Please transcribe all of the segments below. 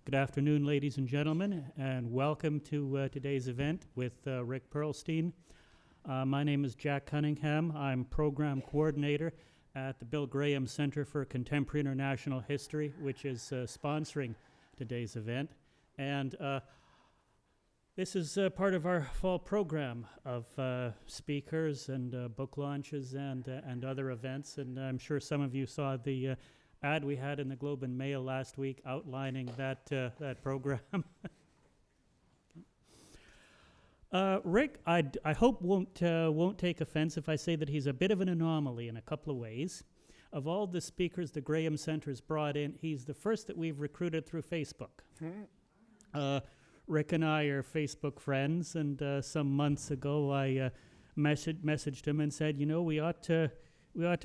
Good afternoon, ladies and gentlemen, and welcome to today's event with Rick Perlstein. My name is Jack Cunningham. I'm program coordinator at the Bill Graham Center for Contemporary International History, which is sponsoring today's event. And this is part of our fall program of speakers and book launches and other events. And I'm sure some of you saw the ad we had in the Globe and Mail last week outlining that program. Rick, I hope won't take offense if I say that he's a bit of an anomaly in a couple of ways. Of all the speakers the Graham Center's brought in, he's the first that we've recruited through Facebook. Rick and I are Facebook friends, and some months ago I messaged him and said, you know, we ought to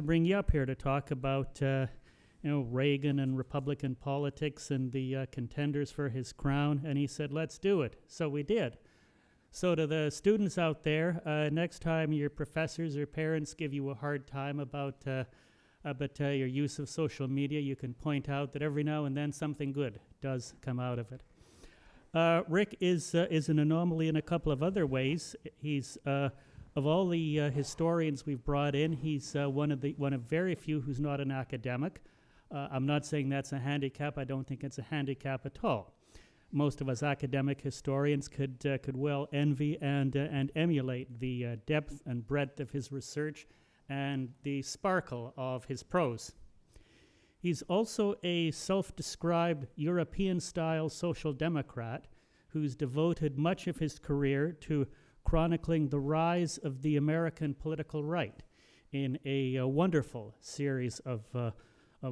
bring you up here to talk about Reagan and Republican politics and the contenders for his crown. And he said, let's do it. So we did. So to the students out there, next time your professors or parents give you a hard time about your use of social media, you can point out that every now and then something good does come out of it. Rick is an anomaly in a couple of other ways. He's of all the historians we've brought in, he's one of very few who's not an academic. I'm not saying that's a handicap. I don't think it's a handicap at all. Most of us academic historians could well envy and emulate the depth and breadth of his research and the sparkle of his prose. He's also a self-described European-style social democrat who's devoted much of his career to chronicling the rise of the American political right in a wonderful series of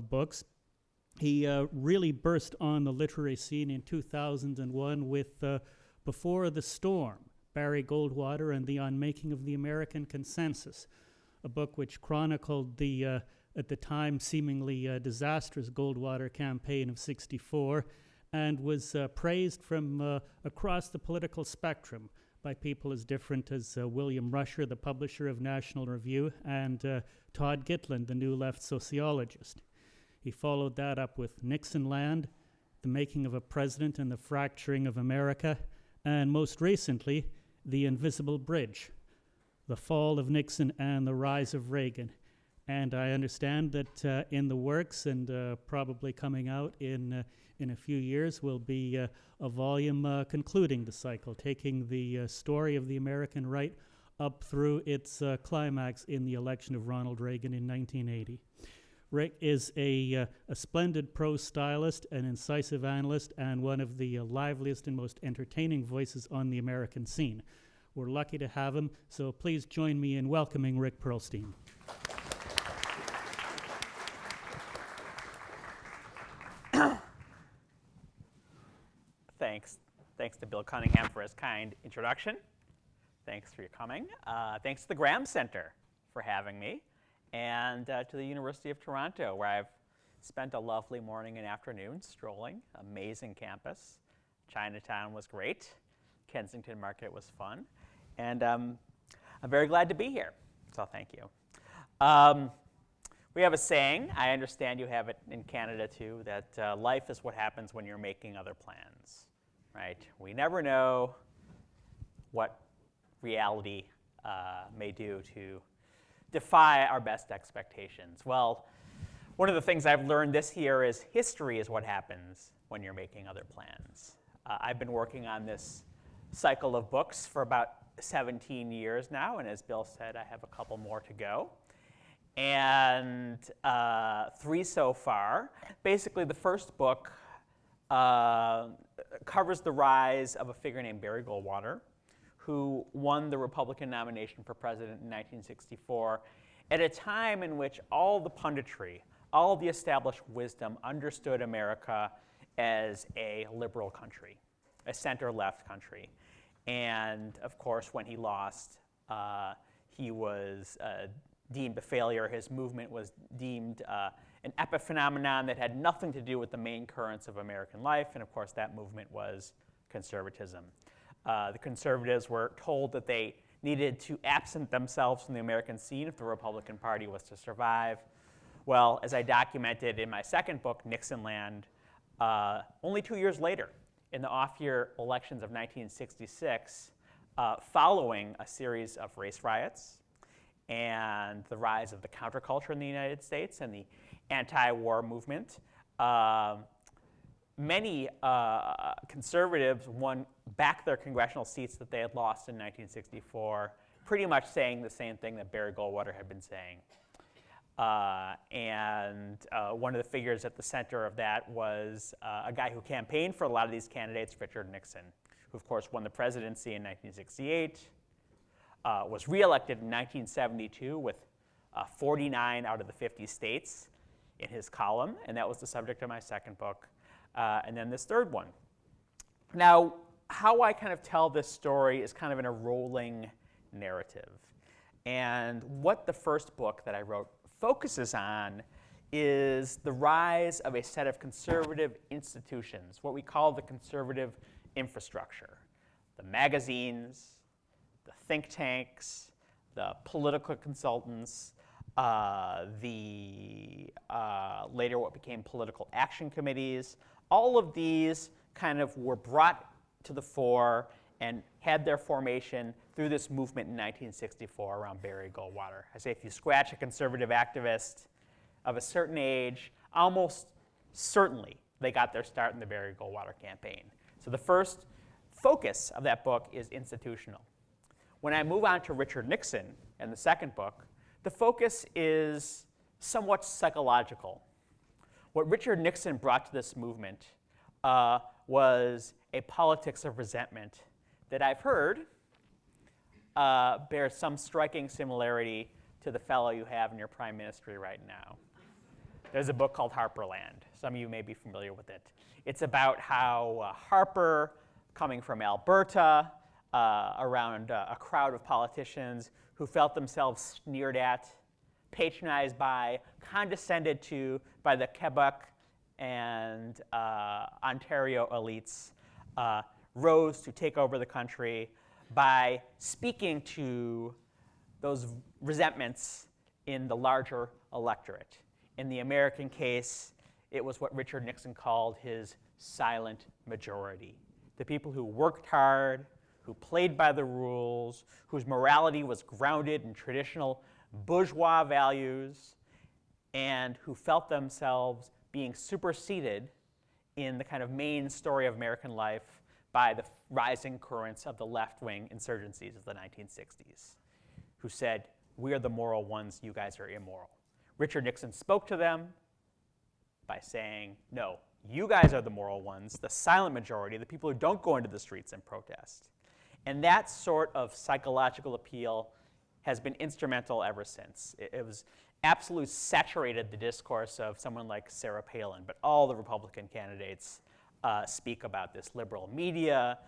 books. He really burst on the literary scene in 2001 with Before the Storm, Barry Goldwater and the Unmaking of the American Consensus, a book which chronicled the, at the time, seemingly disastrous Goldwater campaign of '64 and was praised from across the political spectrum by people as different as William Rusher, the publisher of National Review, and Todd Gitlin, the New Left sociologist. He followed that up with Nixonland, The Making of a President and the Fracturing of America, and most recently, The Invisible Bridge, The Fall of Nixon and the Rise of Reagan. And I understand that in the works and probably coming out in a few years will be a volume concluding the cycle, taking the story of the American right up through its climax in the election of Ronald Reagan in 1980. Rick is a splendid prose stylist, an incisive analyst, and one of the liveliest and most entertaining voices on the American scene. We're lucky to have him, so please join me in welcoming Rick Perlstein. Thanks to Bill Cunningham for his kind introduction. Thanks for your coming. Thanks to the Graham Center for having me, and to the University of Toronto, where I've spent a lovely morning and afternoon strolling. Amazing campus. Chinatown was great. Kensington Market was fun. And I'm very glad to be here, so thank you. We have a saying, I understand you have it in Canada too, that life is what happens when you're making other plans, right? We never know what reality may do to defy our best expectations. Well, one of the things I've learned this year is history is what happens when you're making other plans. I've been working on this cycle of books for about 17 years now, and as Bill said, I have a couple more to go. And 3 so far. Basically, the first book covers the rise of a figure named Barry Goldwater, who won the Republican nomination for president in 1964 at a time in which all the punditry, all the established wisdom understood America as a liberal country, a center-left country. And of course, when he lost, he was deemed a failure. His movement was deemed an epiphenomenon that had nothing to do with the main currents of American life. And of course, that movement was conservatism. The conservatives were told that they needed to absent themselves from the American scene if the Republican Party was to survive. Well, as I documented in my second book, Nixonland, only 2 years later, in the off-year elections of 1966, following a series of race riots and the rise of the counterculture in the United States and the anti-war movement, many conservatives won back their congressional seats that they had lost in 1964, pretty much saying the same thing that Barry Goldwater had been saying. One of the figures at the center of that was a guy who campaigned for a lot of these candidates, Richard Nixon, who of course won the presidency in 1968, was reelected in 1972 with 49 out of the 50 states in his column, and that was the subject of my second book, and then this third one. Now, how I kind of tell this story is kind of in a rolling narrative. And what the first book that I wrote focuses on is the rise of a set of conservative institutions, what we call the conservative infrastructure. The magazines, the think tanks, the political consultants, later what became political action committees. All of these kind of were brought to the fore and had their formation through this movement in 1964 around Barry Goldwater. I say if you scratch a conservative activist of a certain age, almost certainly they got their start in the Barry Goldwater campaign. So the first focus of that book is institutional. When I move on to Richard Nixon and the second book, the focus is somewhat psychological. What Richard Nixon brought to this movement was a politics of resentment that I've heard bears some striking similarity to the fellow you have in your prime ministry right now. There's a book called Harperland. Some of you may be familiar with it. It's about how Harper, coming from Alberta, around a crowd of politicians who felt themselves sneered at, patronized by, condescended to by the Quebec and Ontario elites, rose to take over the country by speaking to those resentments in the larger electorate. In the American case, it was what Richard Nixon called his silent majority. The people who worked hard, who played by the rules, whose morality was grounded in traditional bourgeois values, and who felt themselves being superseded in the kind of main story of American life by the rising currents of the left-wing insurgencies of the 1960s, who said, "We're the moral ones, you guys are immoral." Richard Nixon spoke to them by saying, "No, you guys are the moral ones, the silent majority, the people who don't go into the streets and protest." And that sort of psychological appeal has been instrumental ever since. It was absolutely saturated the discourse of someone like Sarah Palin, but all the Republican candidates speak about this. Liberal media,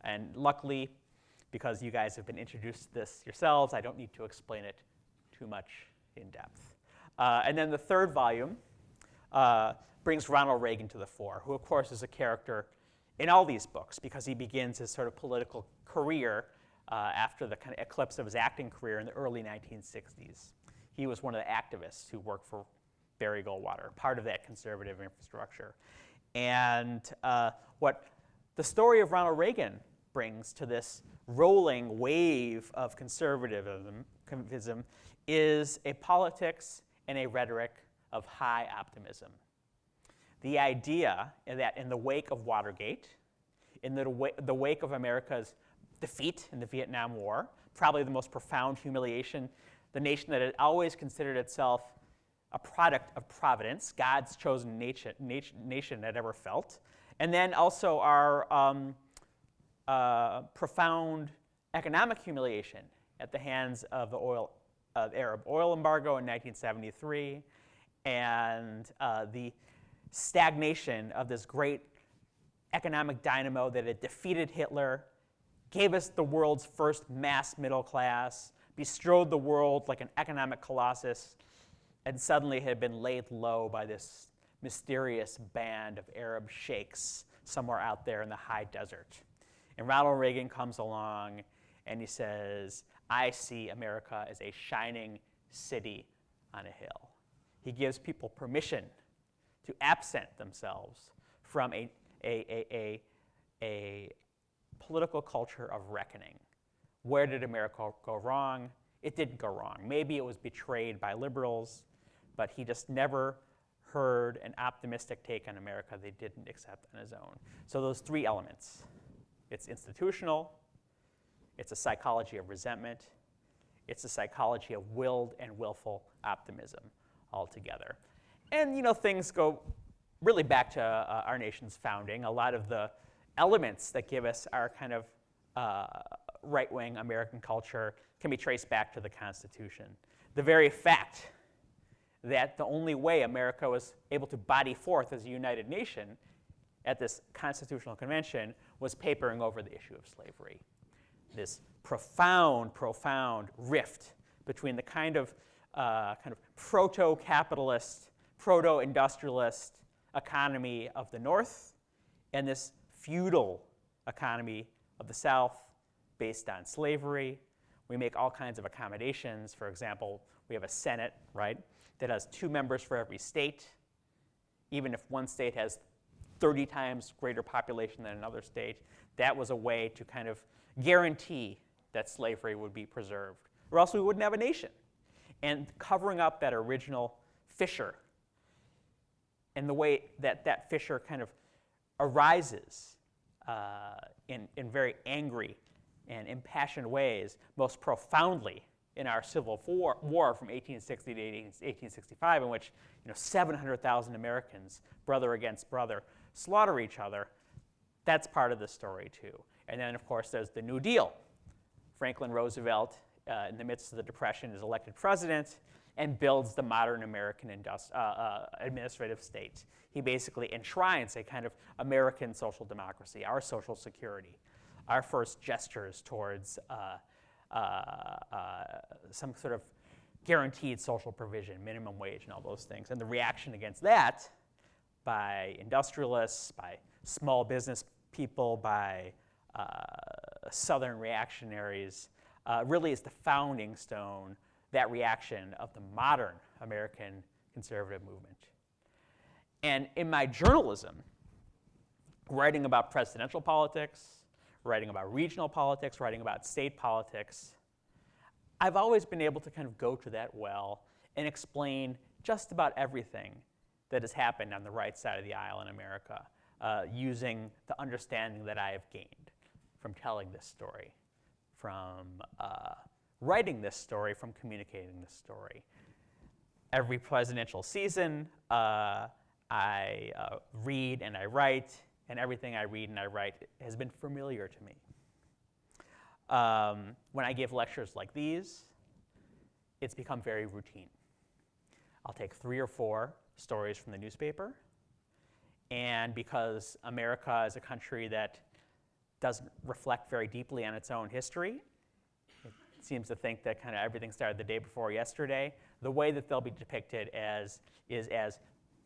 and luckily, because you guys have been introduced to this yourselves, I don't need to explain it too much in depth. And then the third volume brings Ronald Reagan to the fore, who of course is a character in all these books because he begins his sort of political career after the kind of eclipse of his acting career in the early 1960s. He was one of the activists who worked for Barry Goldwater, part of that conservative infrastructure. And what the story of Ronald Reagan brings to this rolling wave of conservatism is a politics and a rhetoric of high optimism. The idea that in the wake of Watergate, in the wake of America's defeat in the Vietnam War, probably the most profound humiliation, the nation that had always considered itself a product of providence, God's chosen nation had ever felt, and then also our profound economic humiliation at the hands of the Arab oil embargo in 1973, and the stagnation of this great economic dynamo that had defeated Hitler, gave us the world's first mass middle class, bestrode the world like an economic colossus, and suddenly had been laid low by this mysterious band of Arab sheikhs somewhere out there in the high desert. And Ronald Reagan comes along and he says, "I see America as a shining city on a hill." He gives people permission to absent themselves from a political culture of reckoning. Where did America go wrong? It didn't go wrong. Maybe it was betrayed by liberals, but he just never heard an optimistic take on America they didn't accept on his own. So those three elements. It's institutional, it's a psychology of resentment, it's a psychology of willed and willful optimism altogether. And things go really back to our nation's founding. A lot of the elements that give us our kind of right-wing American culture can be traced back to the Constitution. The very fact that the only way America was able to body forth as a united nation at this Constitutional Convention was papering over the issue of slavery. This profound, profound rift between the kind of proto-capitalist, proto-industrialist economy of the North and this feudal economy of the South based on slavery. We make all kinds of accommodations. For example, we have a Senate, right, that has 2 members for every state. Even if one state has 30 times greater population than another state, that was a way to kind of guarantee that slavery would be preserved, or else we wouldn't have a nation. And covering up that original fissure and the way that that fissure kind of arises in very angry and impassioned ways, most profoundly in our Civil War from 1860 to 1865, in which 700,000 Americans, brother against brother, slaughter each other. That's part of the story too. And then, of course, there's the New Deal. Franklin Roosevelt, in the midst of the Depression, is elected president and builds the modern American administrative state. He basically enshrines a kind of American social democracy, our social security, our first gestures towards some sort of guaranteed social provision, minimum wage, and all those things. And the reaction against that by industrialists, by small business people, by Southern reactionaries, really is the founding stone, that reaction of the modern American conservative movement. And in my journalism, writing about presidential politics, writing about regional politics, writing about state politics, I've always been able to kind of go to that well and explain just about everything that has happened on the right side of the aisle in America, using the understanding that I have gained from telling this story, from writing this story, from communicating this story. Every presidential season, I read and I write, and everything I read and I write has been familiar to me. When I give lectures like these, it's become very routine. I'll take 3 or 4 stories from the newspaper, and because America is a country that doesn't reflect very deeply on its own history, it seems to think that kind of everything started the day before yesterday, the way that they'll be depicted is as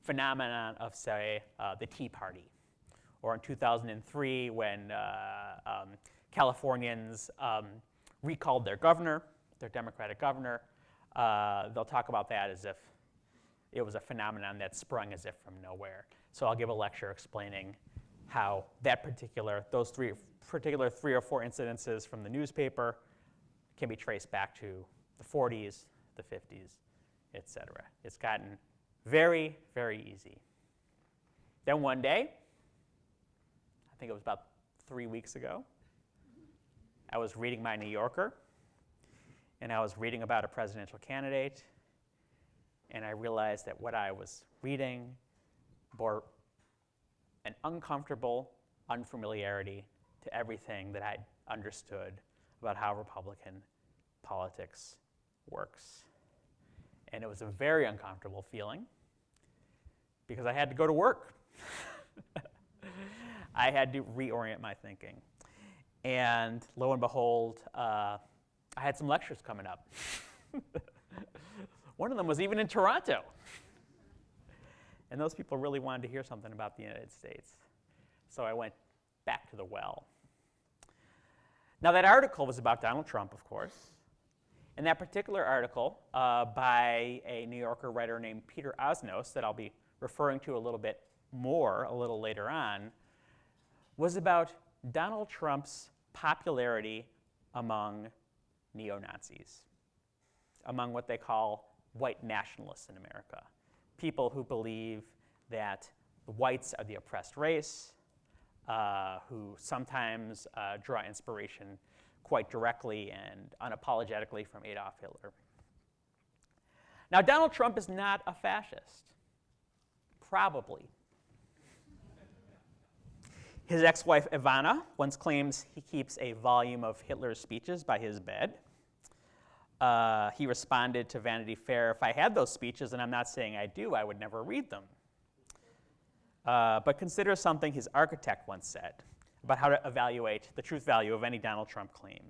phenomenon of, say, the Tea Party, or in 2003 when Californians recalled their governor, their Democratic governor. They'll talk about that as if it was a phenomenon that sprung as if from nowhere. So I'll give a lecture explaining how those 3 or 4 incidences from the newspaper can be traced back to the 40s, the 50s, etc. It's gotten very, very easy. Then one day, I think it was about 3 weeks ago, I was reading my New Yorker, and I was reading about a presidential candidate, and I realized that what I was reading bore an uncomfortable unfamiliarity to everything that I'd understood about how Republican politics works. And it was a very uncomfortable feeling because I had to go to work. I had to reorient my thinking. And lo and behold, I had some lectures coming up. One of them was even in Toronto. And those people really wanted to hear something about the United States. So I went back to the well. Now, that article was about Donald Trump, of course. And that particular article by a New Yorker writer named Peter Osnos, that I'll be referring to a little bit more a little later on, was about Donald Trump's popularity among neo-Nazis, among what they call white nationalists in America, people who believe that the whites are the oppressed race, who sometimes draw inspiration quite directly and unapologetically from Adolf Hitler. Now, Donald Trump is not a fascist, probably. His ex-wife Ivana once claims he keeps a volume of Hitler's speeches by his bed. He responded to Vanity Fair, if I had those speeches, and I'm not saying I do, I would never read them. But consider something his architect once said about how to evaluate the truth value of any Donald Trump claim.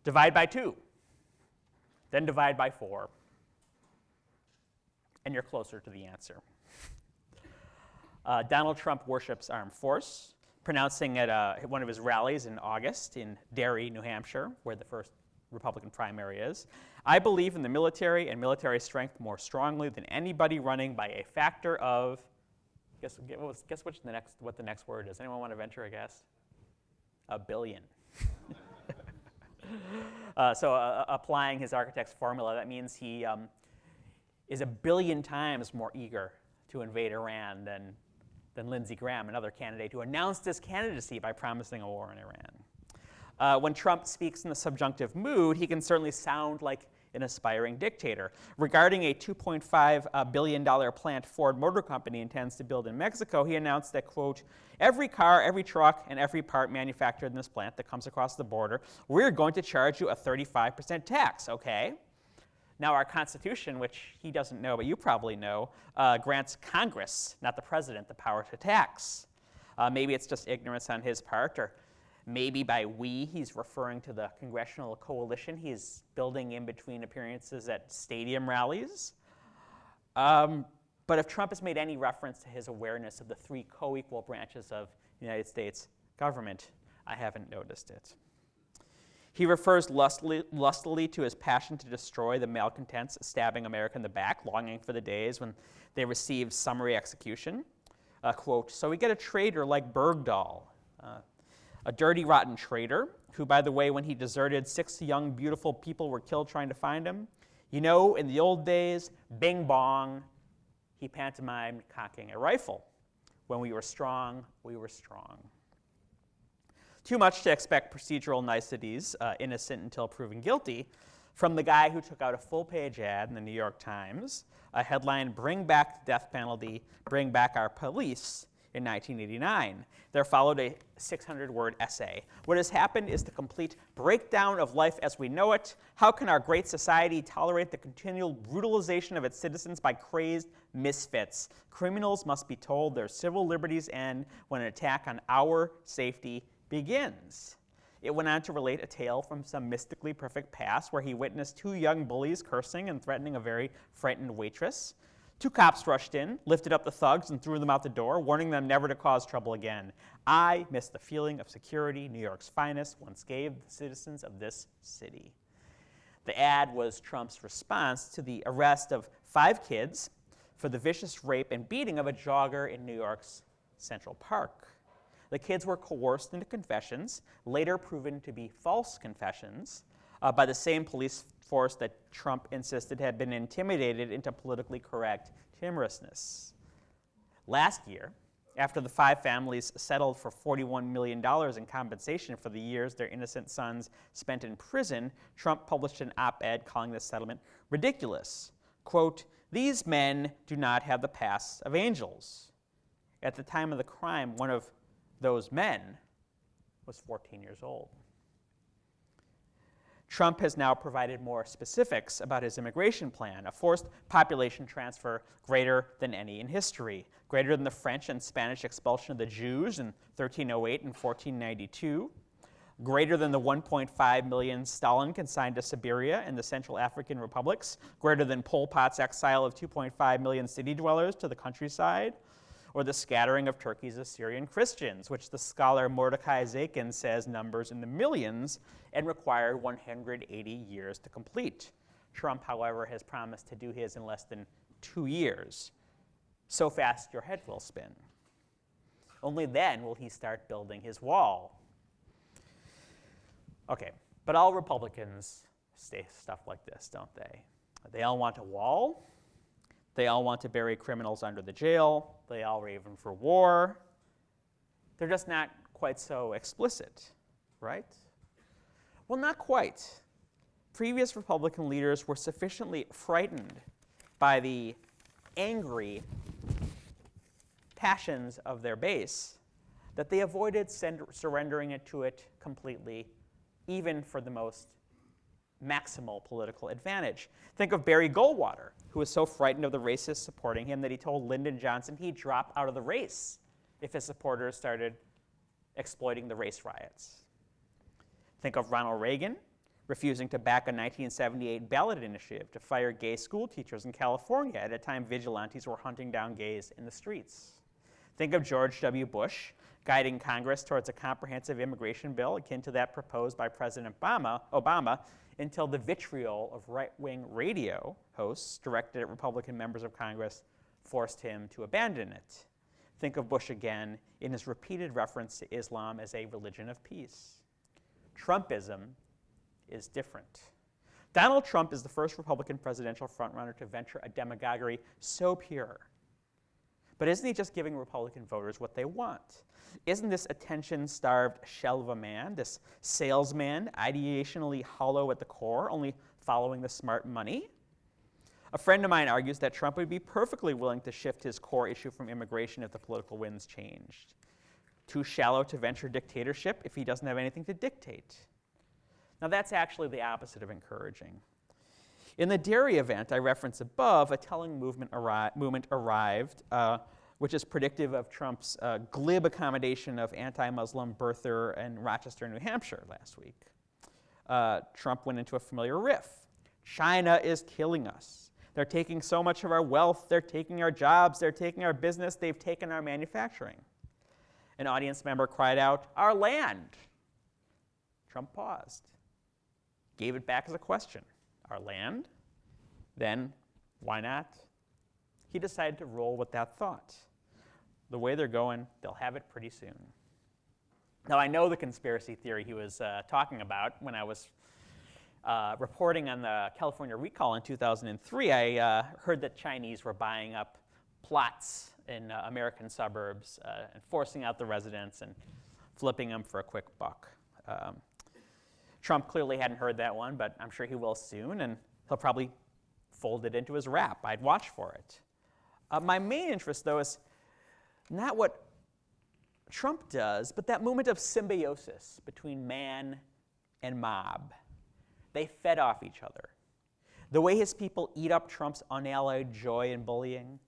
Divide by 2, then divide by 4, and you're closer to the answer. Donald Trump worships armed force, pronouncing at one of his rallies in August in Derry, New Hampshire, where the first Republican primary is, I believe in the military and military strength more strongly than anybody running by a factor of, guess what the next word is? Anyone want to venture a guess? A billion. So applying his architect's formula, that means he is a billion times more eager to invade Iran than Lindsey Graham, another candidate who announced his candidacy by promising a war in Iran. When Trump speaks in the subjunctive mood, he can certainly sound like an aspiring dictator. Regarding a $2.5 billion plant Ford Motor Company intends to build in Mexico, he announced that, quote, every car, every truck, and every part manufactured in this plant that comes across the border, we're going to charge you a 35% tax, okay? Now, our Constitution, which he doesn't know, but you probably know, grants Congress, not the president, the power to tax. Maybe it's just ignorance on his part, or maybe by we, he's referring to the congressional coalition he's building in between appearances at stadium rallies. But if Trump has made any reference to his awareness of the 3 co-equal branches of the United States government, I haven't noticed it. He refers lustily to his passion to destroy the malcontents stabbing America in the back, longing for the days when they received summary execution. Quote, so we get a traitor like Bergdahl, a dirty, rotten traitor, who, by the way, when he deserted, 6 young, beautiful people were killed trying to find him. You know, in the old days, bing bong, he pantomimed cocking a rifle. When we were strong, we were strong. Too much to expect procedural niceties, innocent until proven guilty, from the guy who took out a full-page ad in the New York Times, a headline, bring back the death penalty, bring back our police, in 1989. There followed a 600-word essay. What has happened is the complete breakdown of life as we know it. How can our great society tolerate the continual brutalization of its citizens by crazed misfits? Criminals must be told their civil liberties end when an attack on our safety begins. It went on to relate a tale from some mystically perfect past where he witnessed 2 young bullies cursing and threatening a very frightened waitress. 2 cops rushed in, lifted up the thugs, and threw them out the door, warning them never to cause trouble again. I miss the feeling of security New York's finest once gave the citizens of this city. The ad was Trump's response to the arrest of 5 kids for the vicious rape and beating of a jogger in New York's Central Park. The kids were coerced into confessions, later proven to be false confessions, by the same police force that Trump insisted had been intimidated into politically correct timorousness. Last year, after the 5 families settled for $41 million in compensation for the years their innocent sons spent in prison, Trump published an op-ed calling this settlement ridiculous. Quote, these men do not have the pasts of angels. At the time of the crime, one of those men was 14 years old. Trump has now provided more specifics about his immigration plan, a forced population transfer greater than any in history, greater than the French and Spanish expulsion of the Jews in 1308 and 1492, greater than the 1.5 million Stalin consigned to Siberia and the Central African republics, greater than Pol Pot's exile of 2.5 million city dwellers to the countryside, or the scattering of Turkey's Assyrian Christians, which the scholar Mordecai Zakin says numbers in the millions and required 180 years to complete. Trump, however, has promised to do his in less than 2 years. So fast your head will spin. Only then will he start building his wall. Okay, but all Republicans say stuff like this, don't they? They all want a wall. They all want to bury criminals under the jail. They all are even for war. They're just not quite so explicit, right? Well, not quite. Previous Republican leaders were sufficiently frightened by the angry passions of their base that they avoided surrendering it to it completely, even for the most maximal political advantage. Think of Barry Goldwater, who was so frightened of the racists supporting him that he told Lyndon Johnson he'd drop out of the race if his supporters started exploiting the race riots. Think of Ronald Reagan, refusing to back a 1978 ballot initiative to fire gay school teachers in California at a time vigilantes were hunting down gays in the streets. Think of George W. Bush, guiding Congress towards a comprehensive immigration bill akin to that proposed by President Obama until the vitriol of right-wing radio hosts directed at Republican members of Congress forced him to abandon it. Think of Bush again in his repeated reference to Islam as a religion of peace. Trumpism is different. Donald Trump is the first Republican presidential frontrunner to venture a demagoguery so pure. But isn't he just giving Republican voters what they want? Isn't this attention-starved shell of a man, this salesman, ideationally hollow at the core, only following the smart money? A friend of mine argues that Trump would be perfectly willing to shift his core issue from immigration if the political winds changed. Too shallow to venture dictatorship if he doesn't have anything to dictate. Now that's actually the opposite of encouraging. In the dairy event I referenced above, a telling movement arrived, which is predictive of Trump's glib accommodation of anti-Muslim birther in Rochester, New Hampshire last week. Trump went into a familiar riff. China is killing us. They're taking so much of our wealth. They're taking our jobs. They're taking our business. They've taken our manufacturing. An audience member cried out, "Our land." Trump paused, gave it back as a question. Our land? Then why not? He decided to roll with that thought. The way they're going, they'll have it pretty soon. Now, I know the conspiracy theory he was talking about when I was reporting on the California recall in 2003. I heard that Chinese were buying up plots in American suburbs and forcing out the residents and flipping them for a quick buck. Trump clearly hadn't heard that one, but I'm sure he will soon, and he'll probably fold it into his rap. I'd watch for it. My main interest, though, is not what Trump does, but that movement of symbiosis between man and mob. They fed off each other. The way his people eat up Trump's unalloyed joy and bullying,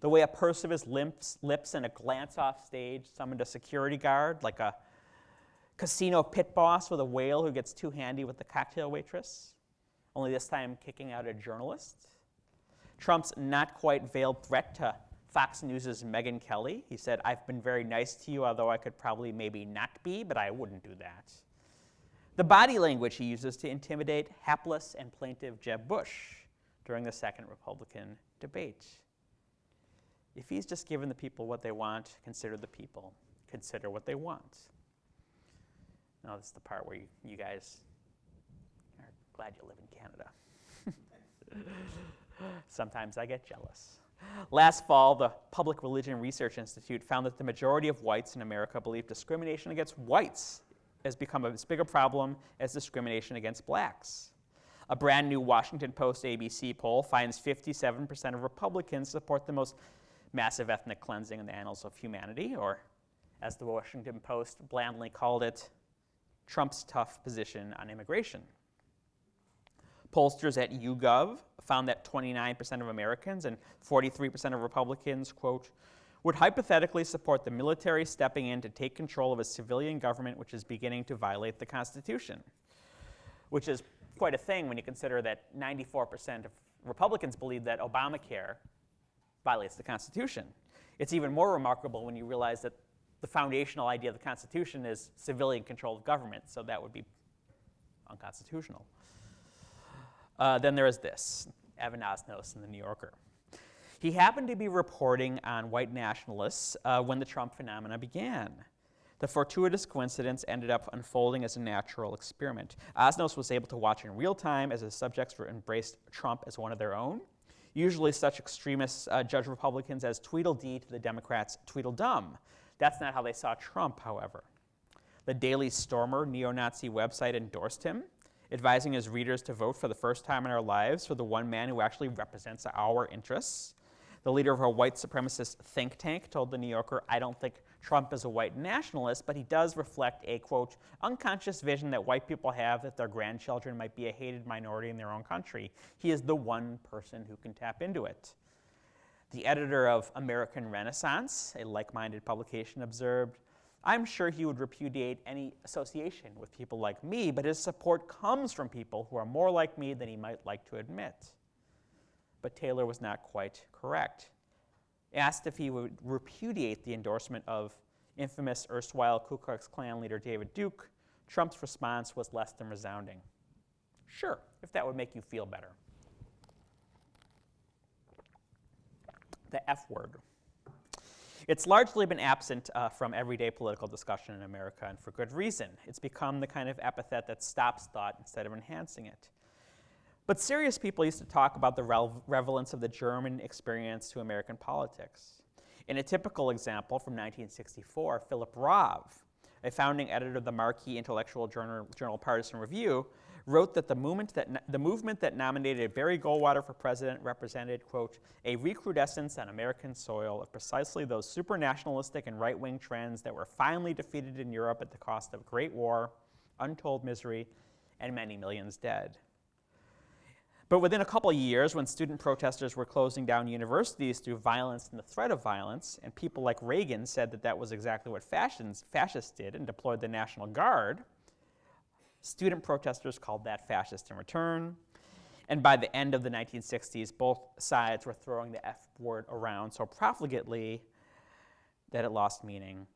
the way a purse of his lips and a glance off stage summoned a security guard, like a casino pit boss with a whale who gets too handy with the cocktail waitress, only this time kicking out a journalist. Trump's not quite veiled threat to Fox News' Megyn Kelly. He said, "I've been very nice to you, although I could probably maybe not be, but I wouldn't do that." The body language he uses to intimidate hapless and plaintive Jeb Bush during the second Republican debate. If he's just given the people what they want, consider the people. Consider what they want. Now, this is the part where you guys are glad you live in Canada. Sometimes I get jealous. Last fall, the Public Religion Research Institute found that the majority of whites in America believe discrimination against whites has become as big a problem as discrimination against blacks. A brand new Washington Post ABC poll finds 57% of Republicans support the most massive ethnic cleansing in the annals of humanity, or as the Washington Post blandly called it, Trump's tough position on immigration. Pollsters at YouGov found that 29% of Americans and 43% of Republicans, quote, would hypothetically support the military stepping in to take control of a civilian government which is beginning to violate the Constitution, which is quite a thing when you consider that 94% of Republicans believe that Obamacare violates the Constitution. It's even more remarkable when you realize that the foundational idea of the Constitution is civilian control of government, so that would be unconstitutional. Then there is this, Evan Osnos in The New Yorker. He happened to be reporting on white nationalists when the Trump phenomena began. The fortuitous coincidence ended up unfolding as a natural experiment. Osnos was able to watch in real time as his subjects embraced Trump as one of their own. Usually such extremists judge Republicans as Tweedledee to the Democrats' Tweedledum. That's not how they saw Trump, however. The Daily Stormer neo-Nazi website endorsed him, advising his readers to vote for the first time in our lives for the one man who actually represents our interests. The leader of a white supremacist think tank told the New Yorker, "I don't think Trump is a white nationalist, but he does reflect a, quote, unconscious vision that white people have that their grandchildren might be a hated minority in their own country. He is the one person who can tap into it." The editor of American Renaissance, a like-minded publication, observed, "I'm sure he would repudiate any association with people like me, but his support comes from people who are more like me than he might like to admit." But Taylor was not quite correct. Asked if he would repudiate the endorsement of infamous erstwhile Ku Klux Klan leader David Duke, Trump's response was less than resounding. "Sure, if that would make you feel better." The F word. It's largely been absent from everyday political discussion in America, and for good reason. It's become the kind of epithet that stops thought instead of enhancing it. But serious people used to talk about the relevance of the German experience to American politics. In a typical example from 1964, Philip Rauh, a founding editor of the marquee intellectual journal Partisan Review, wrote that the movement that nominated Barry Goldwater for president represented, quote, a recrudescence on American soil of precisely those supranationalistic and right-wing trends that were finally defeated in Europe at the cost of great war, untold misery, and many millions dead. But within a couple of years, when student protesters were closing down universities through violence and the threat of violence, and people like Reagan said that that was exactly what fascists did and deployed the National Guard, student protesters called that fascist in return. And by the end of the 1960s, both sides were throwing the F word around so profligately that it lost meaning.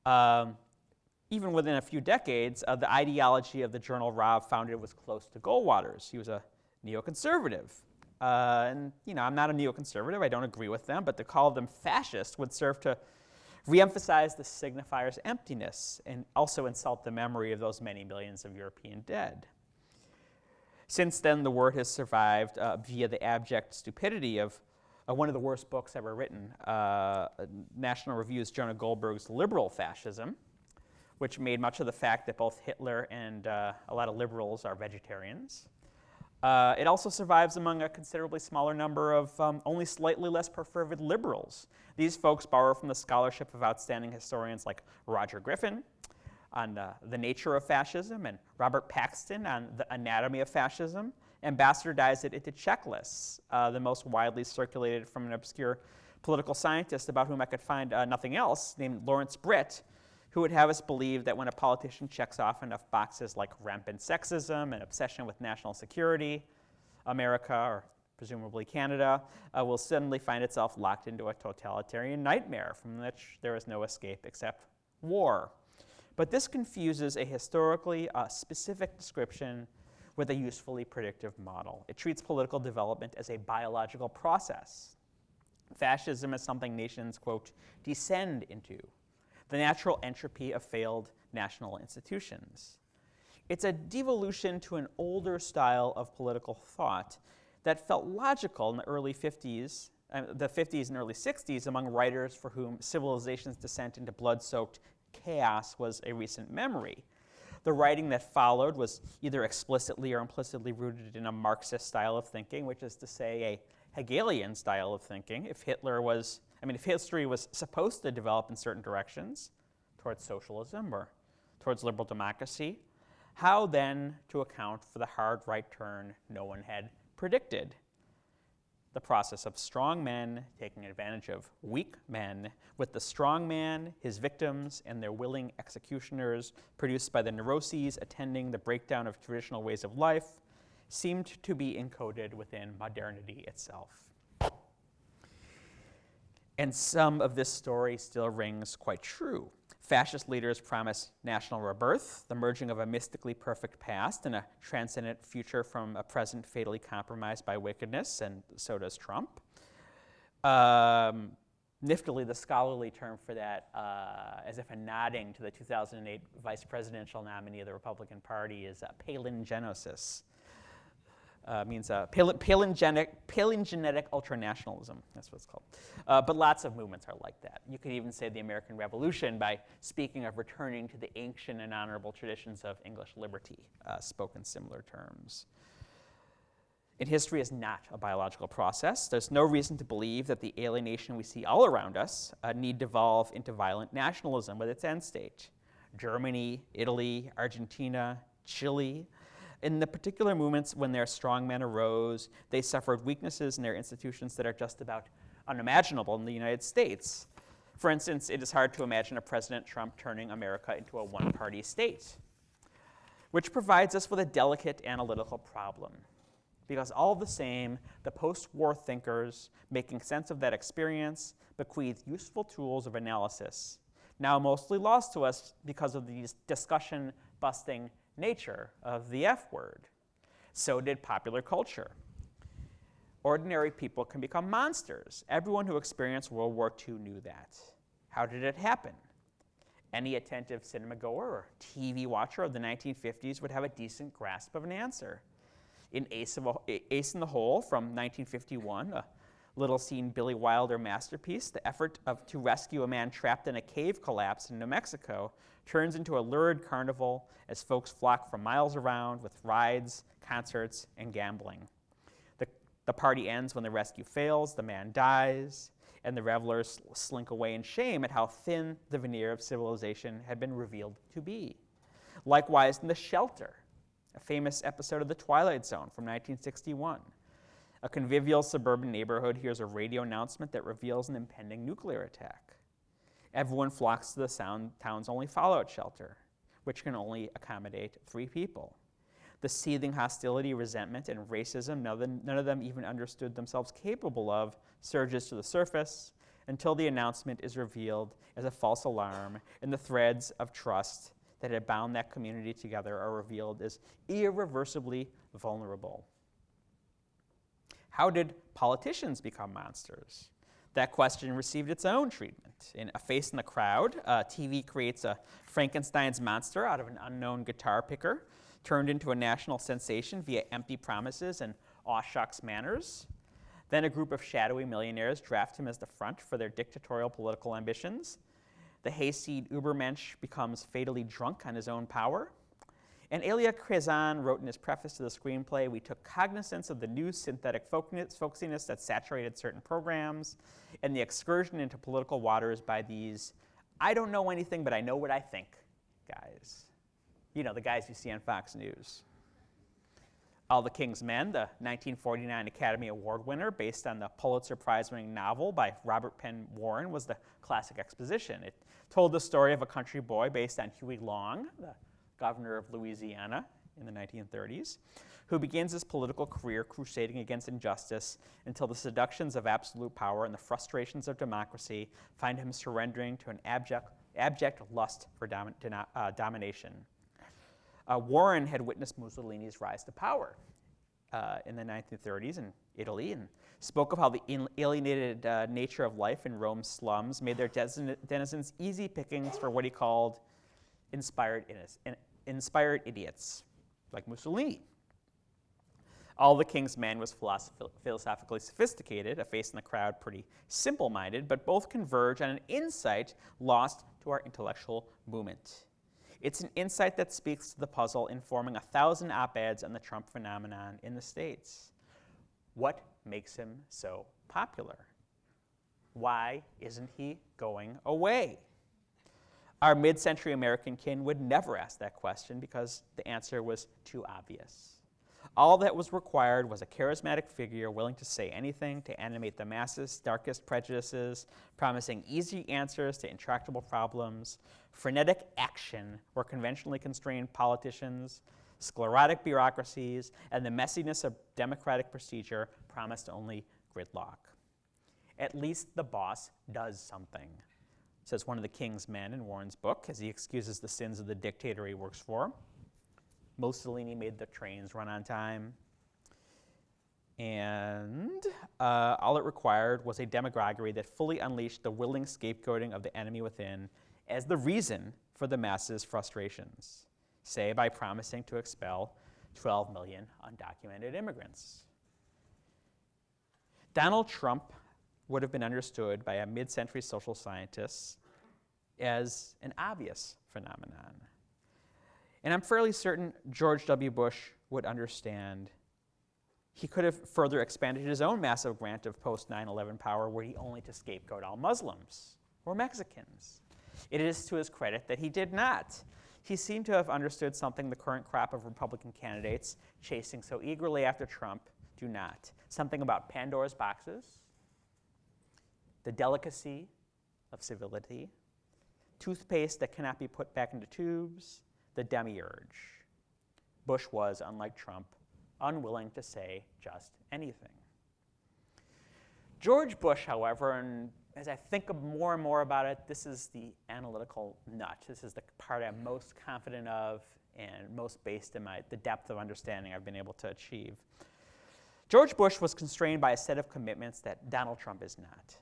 Even within a few decades, the ideology of the journal Rauh founded was close to Goldwater's. He was a neoconservative. And, I'm not a neoconservative. I don't agree with them. But to call them fascist would serve to reemphasize the signifier's emptiness and also insult the memory of those many millions of European dead. Since then, the word has survived via the abject stupidity of one of the worst books ever written, National Review's Jonah Goldberg's Liberal Fascism, which made much of the fact that both Hitler and a lot of liberals are vegetarians. It also survives among a considerably smaller number of only slightly less perfervid liberals. These folks borrow from the scholarship of outstanding historians like Roger Griffin on the nature of fascism and Robert Paxton on the anatomy of fascism, and bastardize it into checklists, the most widely circulated from an obscure political scientist about whom I could find nothing else, named Lawrence Britt, who would have us believe that when a politician checks off enough boxes like rampant sexism and obsession with national security, America, or presumably Canada, will suddenly find itself locked into a totalitarian nightmare from which there is no escape except war. But this confuses a historically specific description with a usefully predictive model. It treats political development as a biological process. Fascism is something nations, quote, descend into, the natural entropy of failed national institutions. It's a devolution to an older style of political thought that felt logical in the early 50s, the 50s and early 60s among writers for whom civilization's descent into blood-soaked chaos was a recent memory. The writing that followed was either explicitly or implicitly rooted in a Marxist style of thinking, which is to say a Hegelian style of thinking. If history was supposed to develop in certain directions, towards socialism or towards liberal democracy, how then to account for the hard right turn no one had predicted? The process of strong men taking advantage of weak men, with the strong man, his victims, and their willing executioners produced by the neuroses attending the breakdown of traditional ways of life, seemed to be encoded within modernity itself. And some of this story still rings quite true. Fascist leaders promise national rebirth, the merging of a mystically perfect past and a transcendent future from a present fatally compromised by wickedness, and so does Trump. Niftily, the scholarly term for that, as if a nodding to the 2008 vice presidential nominee of the Republican Party, is palingenosis. Means palingenetic ultranationalism. That's what it's called. But lots of movements are like that. You could even say the American Revolution by speaking of returning to the ancient and honorable traditions of English liberty, spoke in similar terms. And history is not a biological process. There's no reason to believe that the alienation we see all around us need devolve into violent nationalism with its end state. Germany, Italy, Argentina, Chile. In the particular moments when their strongmen arose, they suffered weaknesses in their institutions that are just about unimaginable in the United States. For instance, it is hard to imagine a President Trump turning America into a one-party state, which provides us with a delicate analytical problem. Because all the same, the post-war thinkers making sense of that experience bequeathed useful tools of analysis, now mostly lost to us because of the discussion-busting nature of the F word. So did popular culture. Ordinary people can become monsters. Everyone who experienced World War II knew that. How did it happen? Any attentive cinema goer or TV watcher of the 1950s would have a decent grasp of an answer. In Ace in the Hole from 1951, a little-seen Billy Wilder masterpiece, the effort to rescue a man trapped in a cave collapse in New Mexico turns into a lurid carnival as folks flock from miles around with rides, concerts, and gambling. The party ends when the rescue fails, the man dies, and the revelers slink away in shame at how thin the veneer of civilization had been revealed to be. Likewise, in The Shelter, a famous episode of The Twilight Zone from 1961. A convivial suburban neighborhood hears a radio announcement that reveals an impending nuclear attack. Everyone flocks to the town's only fallout shelter, which can only accommodate 3 people. The seething hostility, resentment, and racism none of them even understood themselves capable of surges to the surface until the announcement is revealed as a false alarm, and the threads of trust that had bound that community together are revealed as irreversibly vulnerable. How did politicians become monsters? That question received its own treatment. In A Face in the Crowd, TV creates a Frankenstein's monster out of an unknown guitar picker, turned into a national sensation via empty promises and aw shucks manners. Then a group of shadowy millionaires draft him as the front for their dictatorial political ambitions. The hayseed Ubermensch becomes fatally drunk on his own power. And Elia Kazan wrote in his preface to the screenplay, "We took cognizance of the new synthetic folksiness that saturated certain programs and the excursion into political waters by these, I don't know anything, but I know what I think, guys." You know, the guys you see on Fox News. All the King's Men, the 1949 Academy Award winner based on the Pulitzer Prize-winning novel by Robert Penn Warren, was the classic exposition. It told the story of a country boy based on Huey Long, the governor of Louisiana in the 1930s, who begins his political career crusading against injustice until the seductions of absolute power and the frustrations of democracy find him surrendering to an abject lust for domination. Warren had witnessed Mussolini's rise to power in the 1930s in Italy and spoke of how the alienated nature of life in Rome's slums made their denizens easy pickings for what he called inspired idiots, like Mussolini. All the King's Men was philosophically sophisticated, A Face in the Crowd pretty simple-minded, but both converge on an insight lost to our intellectual movement. It's an insight that speaks to the puzzle informing 1,000 op-eds on the Trump phenomenon in the States. What makes him so popular? Why isn't he going away? Our mid-century American kin would never ask that question because the answer was too obvious. All that was required was a charismatic figure willing to say anything to animate the masses' darkest prejudices, promising easy answers to intractable problems, frenetic action where conventionally constrained politicians, sclerotic bureaucracies, and the messiness of democratic procedure promised only gridlock. At least the boss does something, says one of the King's Men in Warren's book as he excuses the sins of the dictator he works for. Mussolini made the trains run on time. And all it required was a demagoguery that fully unleashed the willing scapegoating of the enemy within as the reason for the masses' frustrations, say by promising to expel 12 million undocumented immigrants. Donald Trump would have been understood by a mid-century social scientist as an obvious phenomenon. And I'm fairly certain George W. Bush would understand. He could have further expanded his own massive grant of post-9/11 power were he only to scapegoat all Muslims or Mexicans. It is to his credit that he did not. He seemed to have understood something the current crop of Republican candidates chasing so eagerly after Trump do not. Something about Pandora's boxes, the delicacy of civility, toothpaste that cannot be put back into tubes, the demiurge. Bush was, unlike Trump, unwilling to say just anything. George Bush, however, and as I think more and more about it, this is the analytical nut. This is the part I'm most confident of and most based in the depth of understanding I've been able to achieve. George Bush was constrained by a set of commitments that Donald Trump is not.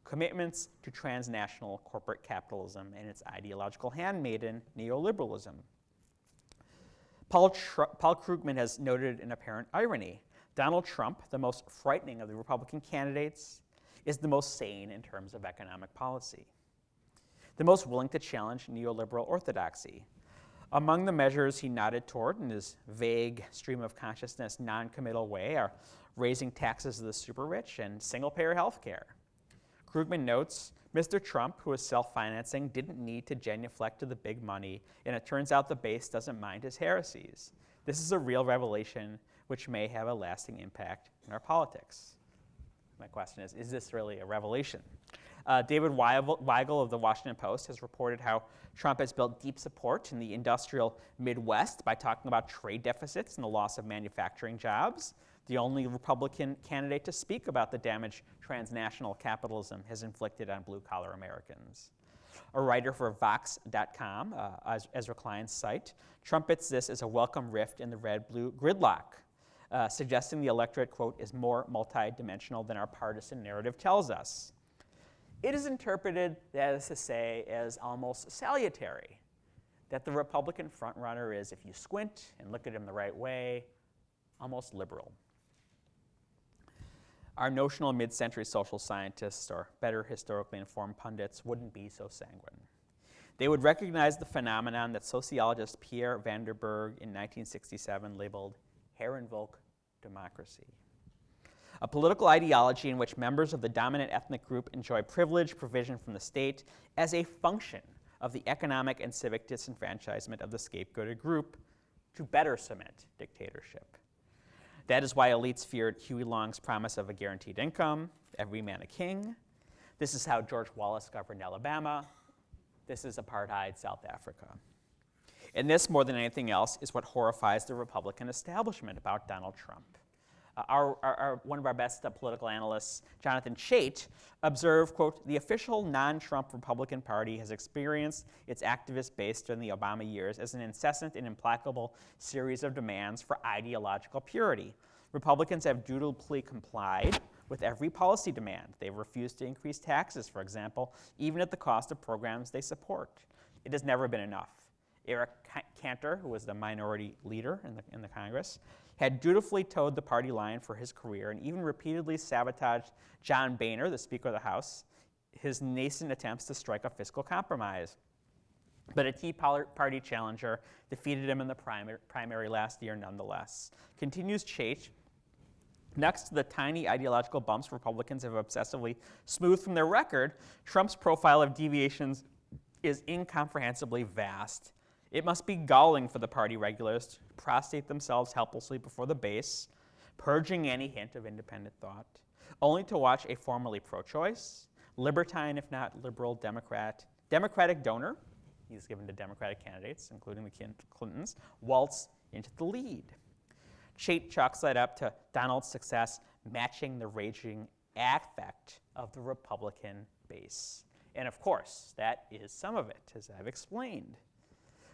Commitments to transnational corporate capitalism and its ideological handmaiden, neoliberalism. Paul Krugman has noted an apparent irony. Donald Trump, the most frightening of the Republican candidates, is the most sane in terms of economic policy, the most willing to challenge neoliberal orthodoxy. Among the measures he nodded toward in his vague stream of consciousness, non-committal way are raising taxes of the super rich and single-payer health care. Krugman notes, Mr. Trump, who is self-financing, didn't need to genuflect to the big money, and it turns out the base doesn't mind his heresies. This is a real revelation which may have a lasting impact in our politics. My question is this really a revelation? David Weigel of the Washington Post has reported how Trump has built deep support in the industrial Midwest by talking about trade deficits and the loss of manufacturing jobs, the only Republican candidate to speak about the damage transnational capitalism has inflicted on blue-collar Americans. A writer for Vox.com, Ezra Klein's site, trumpets this as a welcome rift in the red-blue gridlock, suggesting the electorate, quote, is more multidimensional than our partisan narrative tells us. It is interpreted, that is to say, as almost salutary, that the Republican frontrunner is, if you squint and look at him the right way, almost liberal. Our notional mid-century social scientists, or better historically informed pundits, wouldn't be so sanguine. They would recognize the phenomenon that sociologist Pierre Vanderburg in 1967 labeled Herrenvolk democracy, a political ideology in which members of the dominant ethnic group enjoy privilege provision from the state as a function of the economic and civic disenfranchisement of the scapegoated group to better cement dictatorship. That is why elites feared Huey Long's promise of a guaranteed income, every man a king. This is how George Wallace governed Alabama. This is apartheid South Africa. And this, more than anything else, is what horrifies the Republican establishment about Donald Trump. One of our best political analysts, Jonathan Chait, observed, quote, the official non-Trump Republican Party has experienced its activist base during the Obama years as an incessant and implacable series of demands for ideological purity. Republicans have dutifully complied with every policy demand. They've refused to increase taxes, for example, even at the cost of programs they support. It has never been enough. Eric Cantor, who was the minority leader in the Congress, had dutifully towed the party line for his career and even repeatedly sabotaged John Boehner, the Speaker of the House, his nascent attempts to strike a fiscal compromise. But a Tea Party challenger defeated him in the primary last year nonetheless. Continues Chait, next to the tiny ideological bumps Republicans have obsessively smoothed from their record, Trump's profile of deviations is incomprehensibly vast. It must be galling for the party regulars to prostrate themselves helplessly before the base, purging any hint of independent thought, only to watch a formerly pro-choice, libertine if not liberal Democratic donor, he's given to Democratic candidates, including the Clintons, waltz into the lead. Chait chalks that up to Donald's success matching the raging affect of the Republican base. And of course, that is some of it, as I've explained.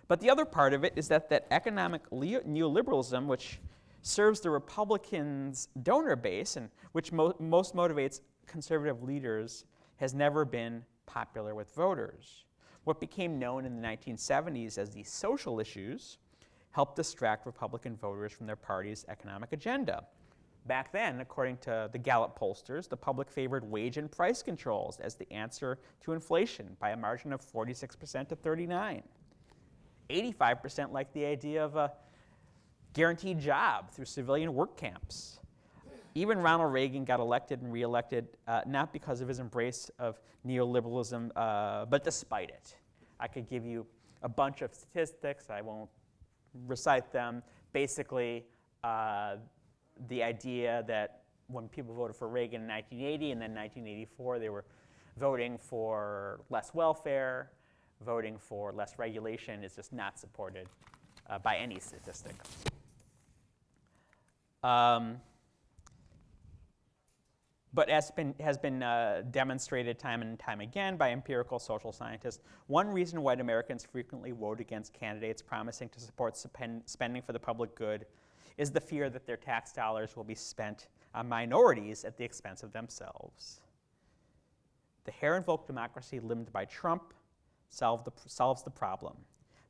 But the other part of it is that economic neoliberalism, which serves the Republicans' donor base, and which most motivates conservative leaders, has never been popular with voters. What became known in the 1970s as the social issues helped distract Republican voters from their party's economic agenda. Back then, according to the Gallup pollsters, the public favored wage and price controls as the answer to inflation by a margin of 46% to 39%. 85% liked the idea of a guaranteed job through civilian work camps. Even Ronald Reagan got elected and reelected not because of his embrace of neoliberalism, but despite it. I could give you a bunch of statistics. I won't recite them. Basically, the idea that when people voted for Reagan in 1980 and then 1984, they were voting for less welfare, voting for less regulation is just not supported by any statistic. But as has been demonstrated time and time again by empirical social scientists, one reason white Americans frequently vote against candidates promising to support spending for the public good is the fear that their tax dollars will be spent on minorities at the expense of themselves. The hair-invoked democracy limned by Trump solves the problem.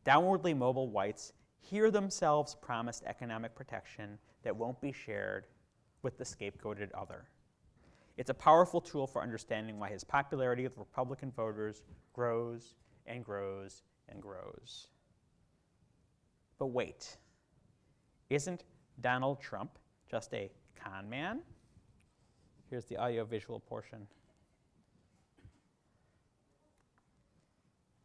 Downwardly mobile whites hear themselves promised economic protection that won't be shared with the scapegoated other. It's a powerful tool for understanding why his popularity with Republican voters grows and grows and grows. But wait, isn't Donald Trump just a con man? Here's the audio-visual portion.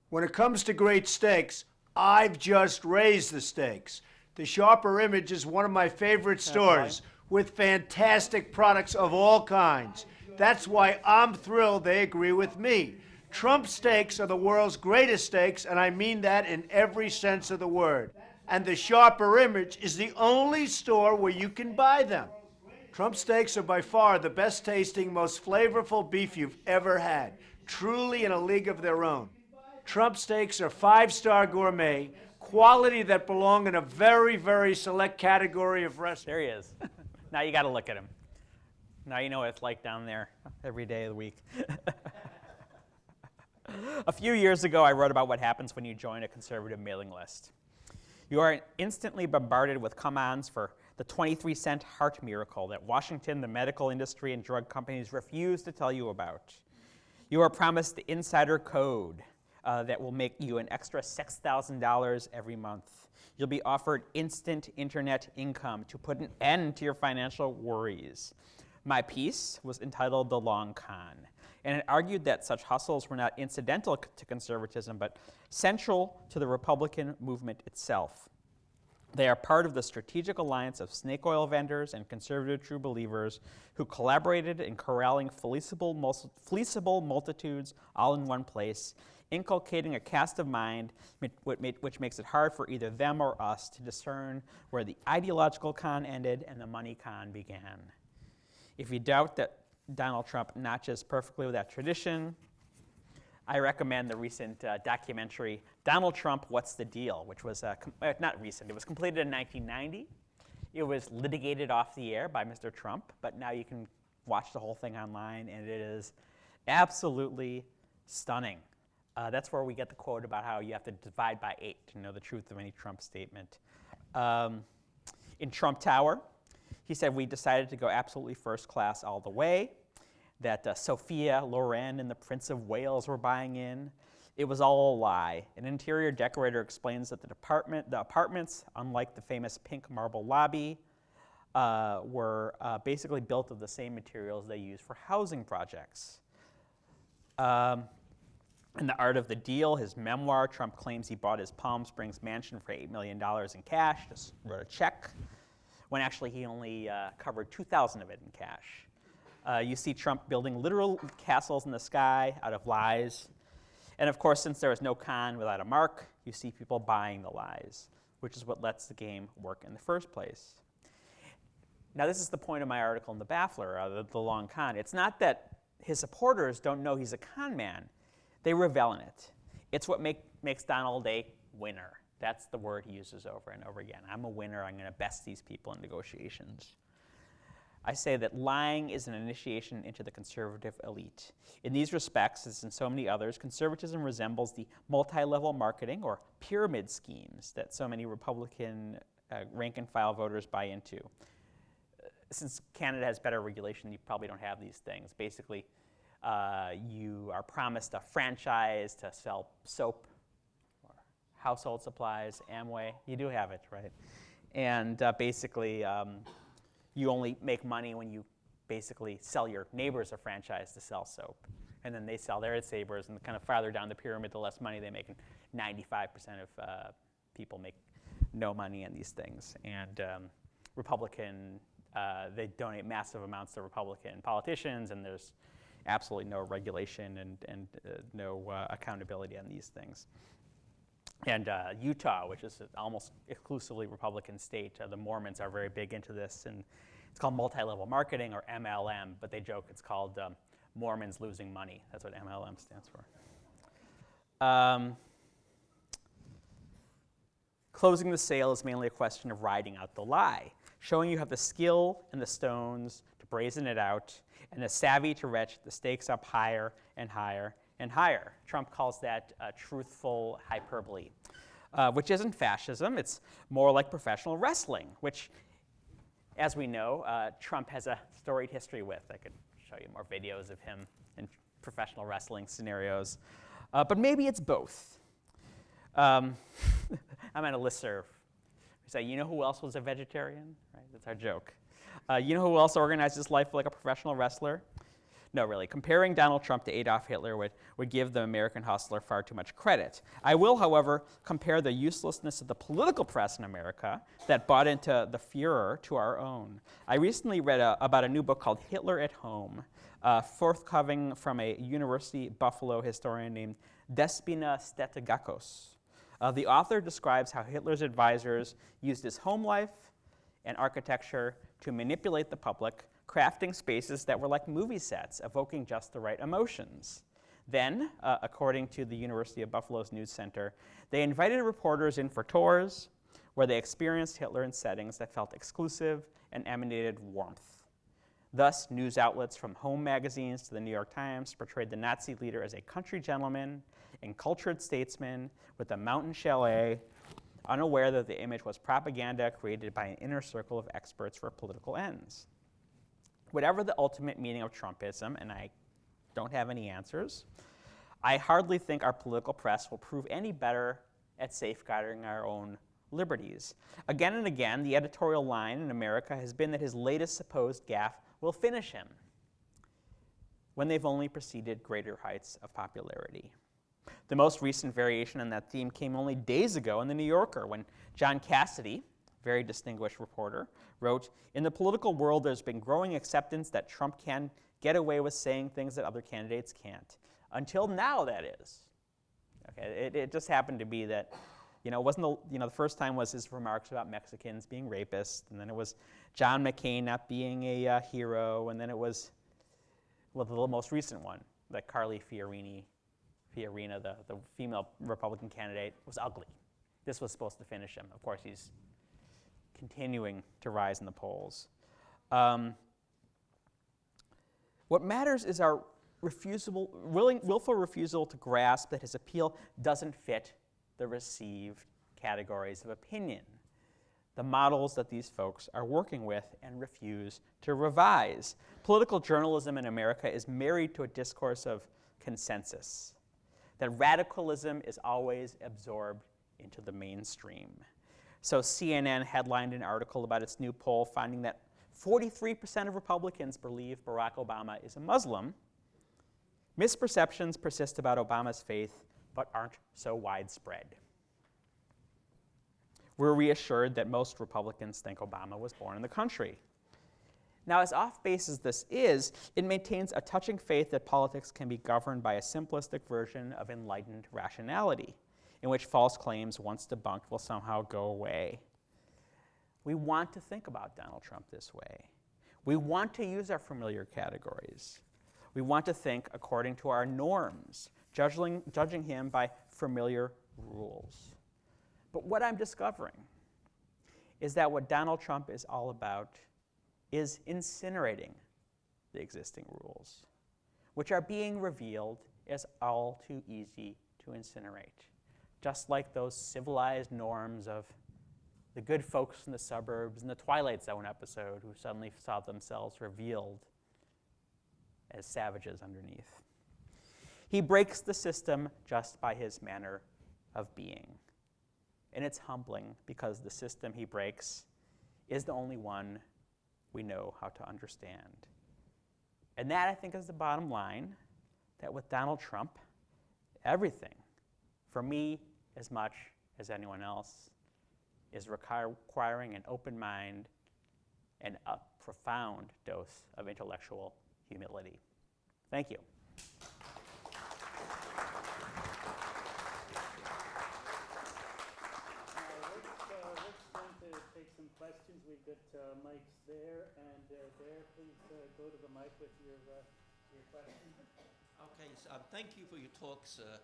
When it comes to great stakes, I've just raised the stakes. The Sharper Image is one of my favorite stores with fantastic products of all kinds. That's why I'm thrilled they agree with me. Trump steaks are the world's greatest steaks, and I mean that in every sense of the word. And the Sharper Image is the only store where you can buy them. Trump steaks are by far the best tasting, most flavorful beef you've ever had. Truly in a league of their own. Trump steaks are 5-star gourmet, quality that belong in a very, very select category of restaurants. There he is. Now you got to look at him. Now you know what it's like down there every day of the week. A few years ago, I wrote about what happens when you join a conservative mailing list. You are instantly bombarded with come-ons for the 23-cent heart miracle that Washington, the medical industry, and drug companies refuse to tell you about. You are promised the insider code that will make you an extra $6,000 every month. You'll be offered instant internet income to put an end to your financial worries. My piece was entitled The Long Con, and it argued that such hustles were not incidental to conservatism, but central to the Republican movement itself. They are part of the strategic alliance of snake oil vendors and conservative true believers who collaborated in corralling fleeceable multitudes all in one place, inculcating a cast of mind which makes it hard for either them or us to discern where the ideological con ended and the money con began. If you doubt that Donald Trump notches perfectly with that tradition, I recommend the recent documentary, Donald Trump, What's the Deal?, which was not recent. It was completed in 1990. It was litigated off the air by Mr. Trump, but now you can watch the whole thing online, and it is absolutely stunning. That's where we get the quote about how you have to divide by 8 to know the truth of any Trump statement. In Trump Tower, he said, we decided to go absolutely first class all the way, that Sophia Loren and the Prince of Wales were buying in. It was all a lie. An interior decorator explains that the apartments, unlike the famous pink marble lobby, were basically built of the same materials they use for housing projects. In The Art of the Deal, his memoir, Trump claims he bought his Palm Springs mansion for $8 million in cash, just wrote a check, when actually he only covered $2,000 of it in cash. You see Trump building literal castles in the sky out of lies. And of course, since there is no con without a mark, you see people buying the lies, which is what lets the game work in the first place. Now, this is the point of my article in The Baffler, the long con. It's not that his supporters don't know he's a con man. They revel in it. It's what makes Donald a winner. That's the word he uses over and over again. I'm a winner. I'm going to best these people in negotiations. I say that lying is an initiation into the conservative elite. In these respects, as in so many others, conservatism resembles the multi-level marketing or pyramid schemes that so many Republican rank-and-file voters buy into. Since Canada has better regulation, you probably don't have these things. Basically, you are promised a franchise to sell soap or household supplies, Amway. You do have it, right? And basically, you only make money when you basically sell your neighbors a franchise to sell soap. And then they sell their sabers, and the kind of farther down the pyramid, the less money they make. And 95% of people make no money in these things. And they donate massive amounts to Republican politicians, and there's absolutely no regulation and no accountability on these things. And Utah, which is an almost exclusively Republican state, the Mormons are very big into this, and it's called multi-level marketing, or MLM, but they joke it's called Mormons losing money. That's what MLM stands for. Closing the sale is mainly a question of riding out the lie, showing you have the skill and the stones to brazen it out, and the savvy to ratchet the stakes up higher and higher and higher. Trump calls that truthful hyperbole, which isn't fascism. It's more like professional wrestling, which, as we know, Trump has a storied history with. I could show you more videos of him in professional wrestling scenarios. But maybe it's both. I'm at a listserv. We say, you know who else was a vegetarian? Right? That's our joke. You know who else organized his life like a professional wrestler? No, really. Comparing Donald Trump to Adolf Hitler would give the American hustler far too much credit. I will, however, compare the uselessness of the political press in America that bought into the Führer to our own. I recently read about a new book called Hitler at Home, forthcoming from a University Buffalo historian named Despina Stetigakos. The author describes how Hitler's advisors used his home life and architecture to manipulate the public, crafting spaces that were like movie sets, evoking just the right emotions. Then, according to the University of Buffalo's News Center, they invited reporters in for tours where they experienced Hitler in settings that felt exclusive and emanated warmth. Thus, news outlets from home magazines to the New York Times portrayed the Nazi leader as a country gentleman and cultured statesman with a mountain chalet, unaware that the image was propaganda created by an inner circle of experts for political ends. Whatever the ultimate meaning of Trumpism, and I don't have any answers, I hardly think our political press will prove any better at safeguarding our own liberties. Again and again, the editorial line in America has been that his latest supposed gaffe will finish him when they've only preceded greater heights of popularity. The most recent variation on that theme came only days ago in The New Yorker, when John Cassidy, very distinguished reporter, wrote, "In the political world, there's been growing acceptance that Trump can get away with saying things that other candidates can't. Until now, that is." Okay, it just happened to be that, it wasn't the first time was his remarks about Mexicans being rapists, and then it was John McCain not being a hero, and then it was, the most recent one, that Carly Fiorina, the female Republican candidate, was ugly. This was supposed to finish him. Of course, he's continuing to rise in the polls. What matters is our willful refusal to grasp that his appeal doesn't fit the received categories of opinion, the models that these folks are working with and refuse to revise. Political journalism in America is married to a discourse of consensus, that radicalism is always absorbed into the mainstream. So CNN headlined an article about its new poll finding that 43% of Republicans believe Barack Obama is a Muslim. Misperceptions persist about Obama's faith, but aren't so widespread. We're reassured that most Republicans think Obama was born in the country. Now, as off-base as this is, it maintains a touching faith that politics can be governed by a simplistic version of enlightened rationality, in which false claims, once debunked, will somehow go away. We want to think about Donald Trump this way. We want to use our familiar categories. We want to think according to our norms, judging him by familiar rules. But what I'm discovering is that what Donald Trump is all about is incinerating the existing rules, which are being revealed as all too easy to incinerate, just like those civilized norms of the good folks in the suburbs in the Twilight Zone episode who suddenly saw themselves revealed as savages underneath. He breaks the system just by his manner of being. And it's humbling because the system he breaks is the only one we know how to understand. And that, I think, is the bottom line, that with Donald Trump, everything, for me as much as anyone else, is requiring an open mind and a profound dose of intellectual humility. Thank you. Let's going to take some questions. We've got mics there and there. Please go to the mic with your question. Okay, so thank you for your talk, sir.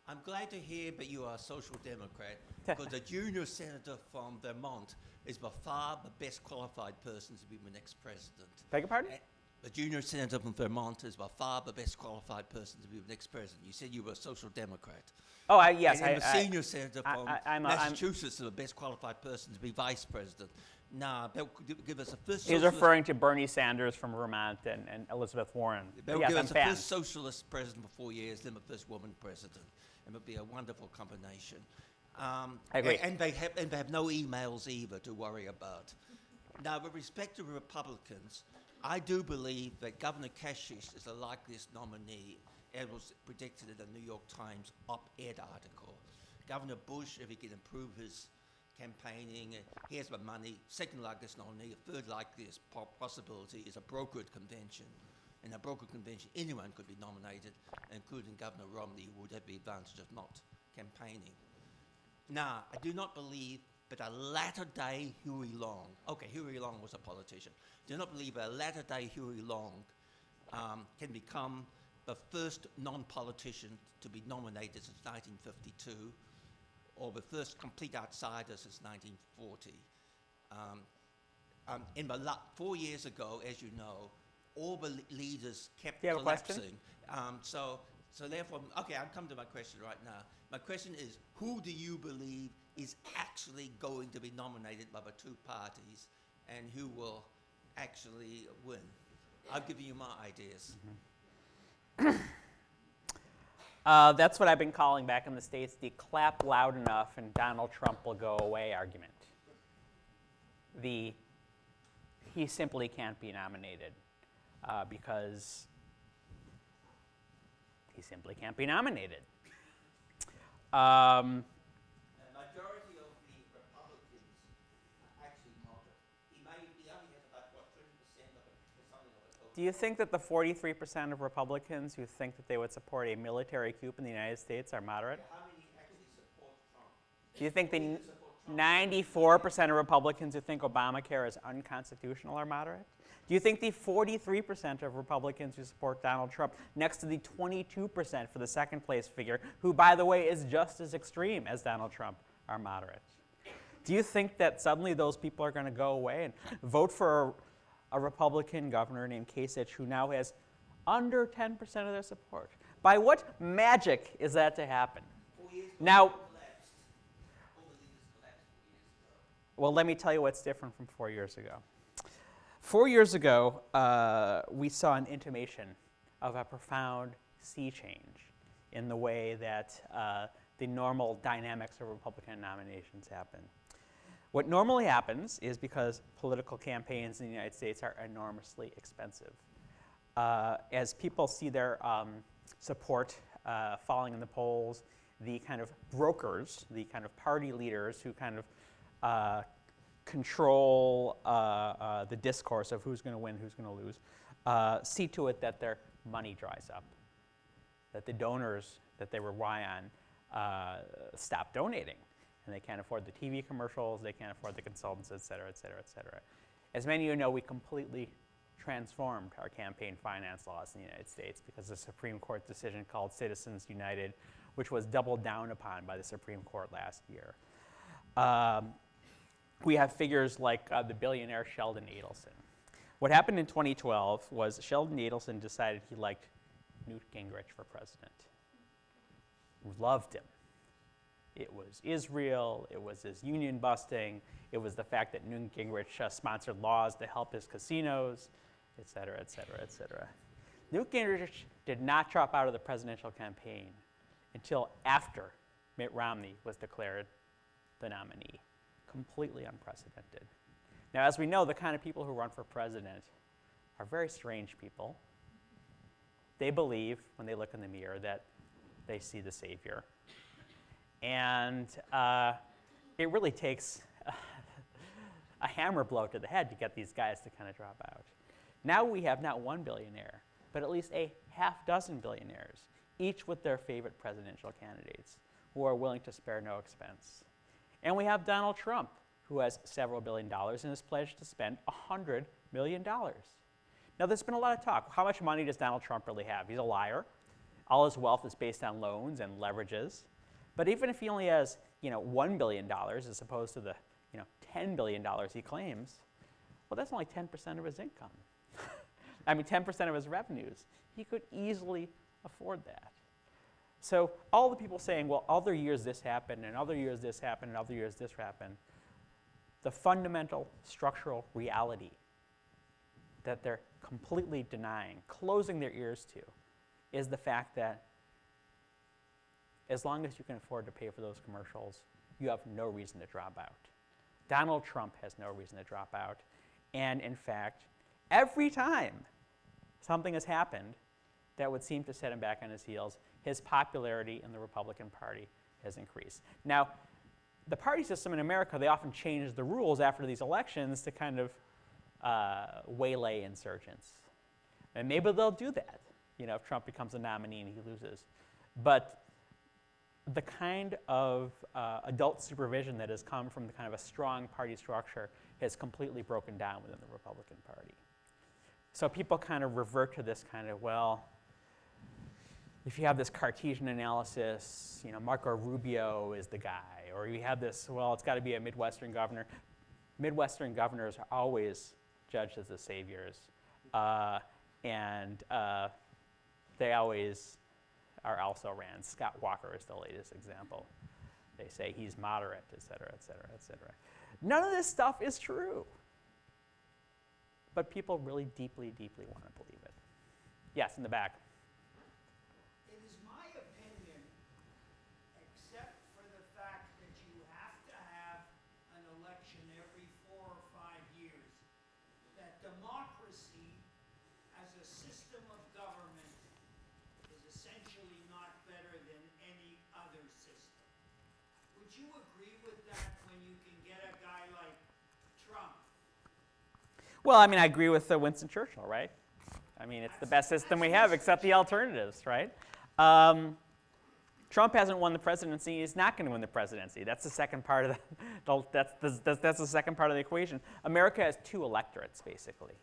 I'm glad to hear that you are a social democrat, because a junior senator from Vermont is by far the best qualified person to be the next president. Beg your pardon? The junior senator from Vermont is by far the best qualified person to be the next president. You said you were a social democrat. Oh, yes. And the senior senator from I'm Massachusetts is the best qualified person to be vice president. Now, they'll give us a first. He's referring to Bernie Sanders from Vermont and Elizabeth Warren. They'll yes, give I'm us the fan. first socialist president for 4 years, then the first woman president. And it would be a wonderful combination. I agree. And they have no emails either to worry about. Now, with respect to Republicans, I do believe that Governor Kasich is the likeliest nominee, as was predicted in the New York Times op-ed article. Governor Bush, if he can improve his campaigning, he has the money. Second likeliest nominee, a third likeliest possibility is a brokered convention. In a brokered convention, anyone could be nominated, including Governor Romney, who would have the advantage of not campaigning. Now, I do not believe that a latter-day Huey Long, okay, Huey Long was a politician, do not believe that a latter-day Huey Long can become the first non-politician to be nominated since 1952, or the first complete outsider since 1940. 4 years ago, as you know, all the leaders kept collapsing. So therefore, okay, I'll come to my question right now. My question is, who do you believe is actually going to be nominated by the two parties, and who will actually win? I'll give you my ideas. That's what I've been calling back in the States the clap loud enough and Donald Trump will go away argument. He simply can't be nominated because he simply can't be nominated. The majority of the Republicans are actually moderate. He only has about, 30% of it, or something of it. Do you think that the 43% of Republicans who think that they would support a military coup in the United States are moderate? How many actually support Trump? Do you think the 94% of Republicans who think Obamacare is unconstitutional are moderate? Do you think the 43% of Republicans who support Donald Trump, next to the 22% for the second place figure, who, by the way, is just as extreme as Donald Trump, are moderate? Do you think that suddenly those people are going to go away and vote for a Republican governor named Kasich, who now has under 10% of their support? By what magic is that to happen? Now, well, let me tell you what's different from 4 years ago. 4 years ago, we saw an intimation of a profound sea change in the way that the normal dynamics of Republican nominations happen. What normally happens is, because political campaigns in the United States are enormously expensive, as people see their support falling in the polls, the kind of brokers, the kind of party leaders who kind of control the discourse of who's going to win, who's going to lose, see to it that their money dries up, that the donors that they rely on stop donating, and they can't afford the TV commercials, they can't afford the consultants, et cetera, et cetera, et cetera. As many of you know, we completely transformed our campaign finance laws in the United States because of the Supreme Court decision called Citizens United, which was doubled down upon by the Supreme Court last year. We have figures like the billionaire Sheldon Adelson. What happened in 2012 was Sheldon Adelson decided he liked Newt Gingrich for president. Loved him. It was Israel, it was his union busting, it was the fact that Newt Gingrich sponsored laws to help his casinos, et cetera, et cetera, et cetera. Newt Gingrich did not drop out of the presidential campaign until after Mitt Romney was declared the nominee. Completely unprecedented. Now, as we know, the kind of people who run for president are very strange people. They believe, when they look in the mirror, that they see the savior. And it really takes a hammer blow to the head to get these guys to kind of drop out. Now we have not one billionaire, but at least a half dozen billionaires, each with their favorite presidential candidates, who are willing to spare no expense. And we have Donald Trump, who has several $1 billion and has pledged to spend $100 million. Now, there's been a lot of talk. How much money does Donald Trump really have? He's a liar. All his wealth is based on loans and leverages. But even if he only has, $1 billion as opposed to the, $10 billion he claims, well, that's only 10% of his income. 10% of his revenues. He could easily afford that. So all the people saying, well, other years this happened, and other years this happened, and other years this happened, the fundamental structural reality that they're completely denying, closing their ears to, is the fact that as long as you can afford to pay for those commercials, you have no reason to drop out. Donald Trump has no reason to drop out. And in fact, every time something has happened that would seem to set him back on his heels, his popularity in the Republican Party has increased. Now, the party system in America, they often change the rules after these elections to kind of waylay insurgents. And maybe they'll do that, if Trump becomes a nominee and he loses. But the kind of adult supervision that has come from the kind of a strong party structure has completely broken down within the Republican Party. So people kind of revert to this kind of, well, if you have this Cartesian analysis, Marco Rubio is the guy, or you have this, well, it's got to be a Midwestern governor. Midwestern governors are always judged as the saviors, and they always are also ran. Scott Walker is the latest example. They say he's moderate, et cetera, et cetera, et cetera. None of this stuff is true, but people really deeply, deeply want to believe it. Yes, in the back. It is my opinion, except for the fact that you have to have an election every 4 or 5 years, that democracy as a system of government is essentially not better than any other system. Would you agree with that when you can get a guy like Trump? Well, I agree with Winston Churchill, right? It's the best system we have, except the alternatives, right? Trump hasn't won the presidency. He's not going to win the presidency. That's the second part of that's the second part of the equation. America has two electorates, basically.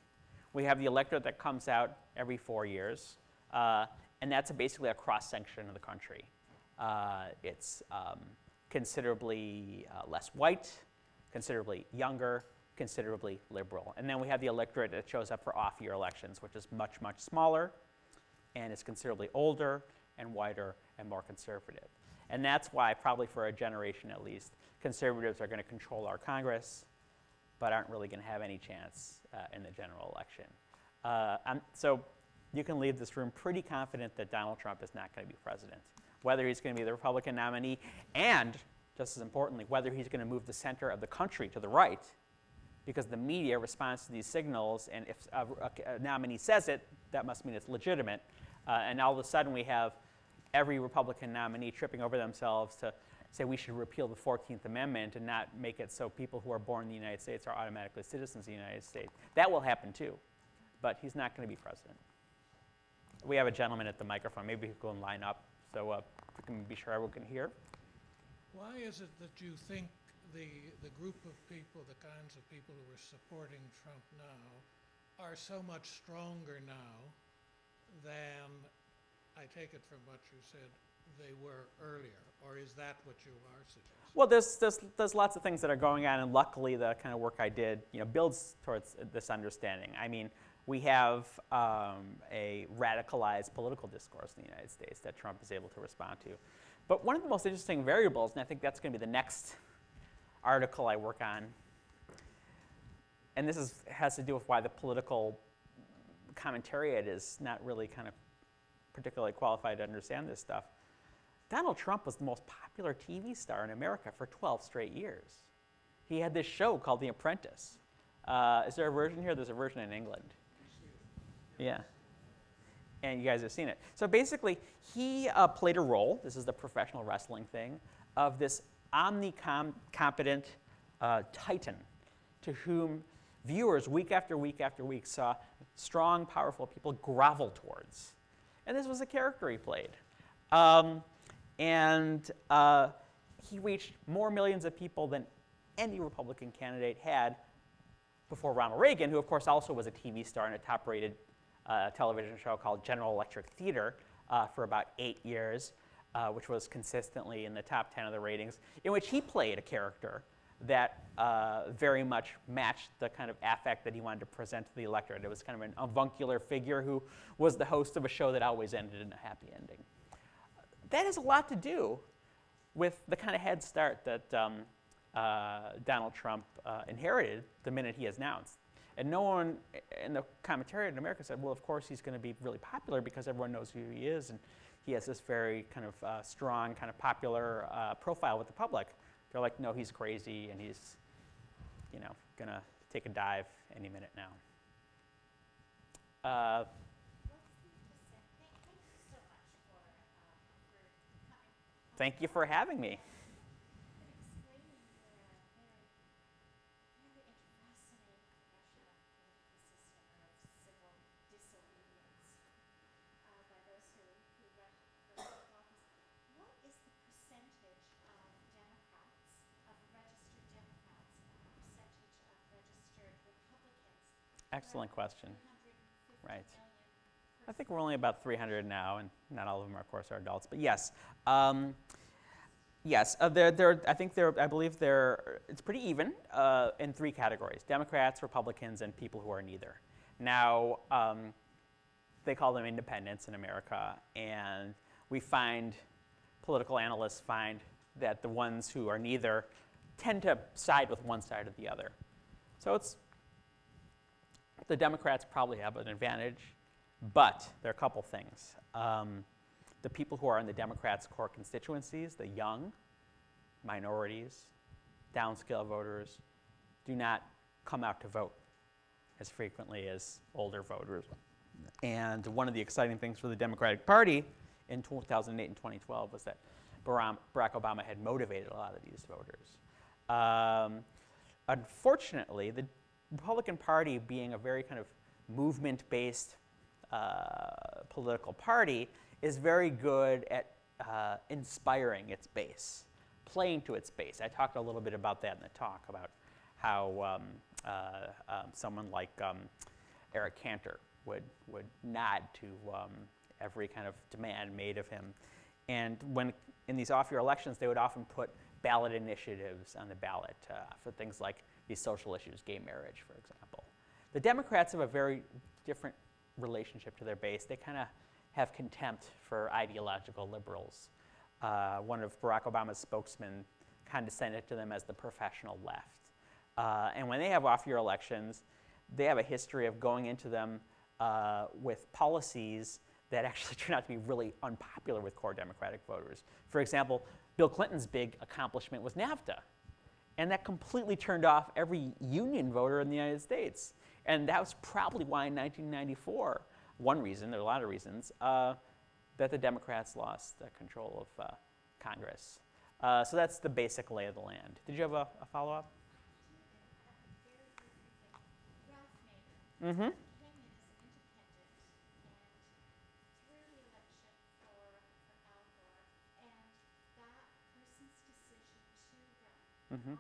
We have the electorate that comes out every 4 years, and that's basically a cross-section of the country. It's considerably less white, considerably younger, considerably liberal. And then we have the electorate that shows up for off-year elections, which is much, much smaller, and is considerably older and whiter and more conservative. And that's why, probably for a generation at least, conservatives are going to control our Congress, but aren't really going to have any chance in the general election. So you can leave this room pretty confident that Donald Trump is not going to be president, whether he's going to be the Republican nominee, and, just as importantly, whether he's going to move the center of the country to the right, because the media responds to these signals, and if a nominee says it, that must mean it's legitimate. And all of a sudden we have every Republican nominee tripping over themselves to say we should repeal the 14th Amendment and not make it so people who are born in the United States are automatically citizens of the United States. That will happen too, but he's not going to be president. We have a gentleman at the microphone. Maybe he can go and line up so we can be sure everyone can hear. Why is it that you think the group of people, the kinds of people who are supporting Trump now, are so much stronger now than, I take it from what you said, they were earlier, or is that what you are suggesting? Well, there's lots of things that are going on, and luckily the kind of work I did, builds towards this understanding. I mean, we have a radicalized political discourse in the United States that Trump is able to respond to. But one of the most interesting variables, and I think that's going to be the next article I work on, and this has to do with why the political commentariat is not really kind of particularly qualified to understand this stuff. Donald Trump was the most popular TV star in America for 12 straight years. He had this show called The Apprentice. Is there a version here? There's a version in England. Yeah. And you guys have seen it. So basically, he played a role, this is the professional wrestling thing, of this omnicompetent titan to whom viewers week after week after week saw strong, powerful people grovel towards. And this was a character he played. He reached more millions of people than any Republican candidate had before Ronald Reagan, who of course also was a TV star in a top-rated television show called General Electric Theater for about 8 years, which was consistently in the top 10 of the ratings, in which he played a character that very much matched the kind of affect that he wanted to present to the electorate. It was kind of an avuncular figure who was the host of a show that always ended in a happy ending. That has a lot to do with the kind of head start that Donald Trump inherited the minute he announced. And no one in the commentary in America said, well, of course he's going to be really popular because everyone knows who he is, and he has this very kind of strong, kind of popular profile with the public. They're like, no, he's crazy, and he's, going to take a dive any minute now. Thank you for having me. Excellent question. Right. I think we're only about 300 now, and not all of them, of course, are adults. But yes, yes. I believe it's pretty even in 3 categories: Democrats, Republicans, and people who are neither. Now, they call them independents in America, and political analysts find that the ones who are neither tend to side with one side or the other. So the Democrats probably have an advantage, but there are a couple things. The people who are in the Democrats' core constituencies, the young, minorities, downscale voters, do not come out to vote as frequently as older voters. And one of the exciting things for the Democratic Party in 2008 and 2012 was that Barack Obama had motivated a lot of these voters. Unfortunately, the Republican Party, being a very kind of movement-based political party, is very good at inspiring its base, playing to its base. I talked a little bit about that in the talk, about how someone like Eric Cantor would nod to every kind of demand made of him. And when in these off-year elections, they would often put ballot initiatives on the ballot for things like these social issues, gay marriage, for example. The Democrats have a very different relationship to their base. They kind of have contempt for ideological liberals. One of Barack Obama's spokesmen condescended to them as the professional left. And when they have off-year elections, they have a history of going into them with policies that actually turn out to be really unpopular with core Democratic voters. For example, Bill Clinton's big accomplishment was NAFTA. And that completely turned off every union voter in the United States. And that was probably why in 1994, one reason, there are a lot of reasons, that the Democrats lost control of Congress. So that's the basic lay of the land. Did you have a follow-up? Mm-hmm. Mm-hmm.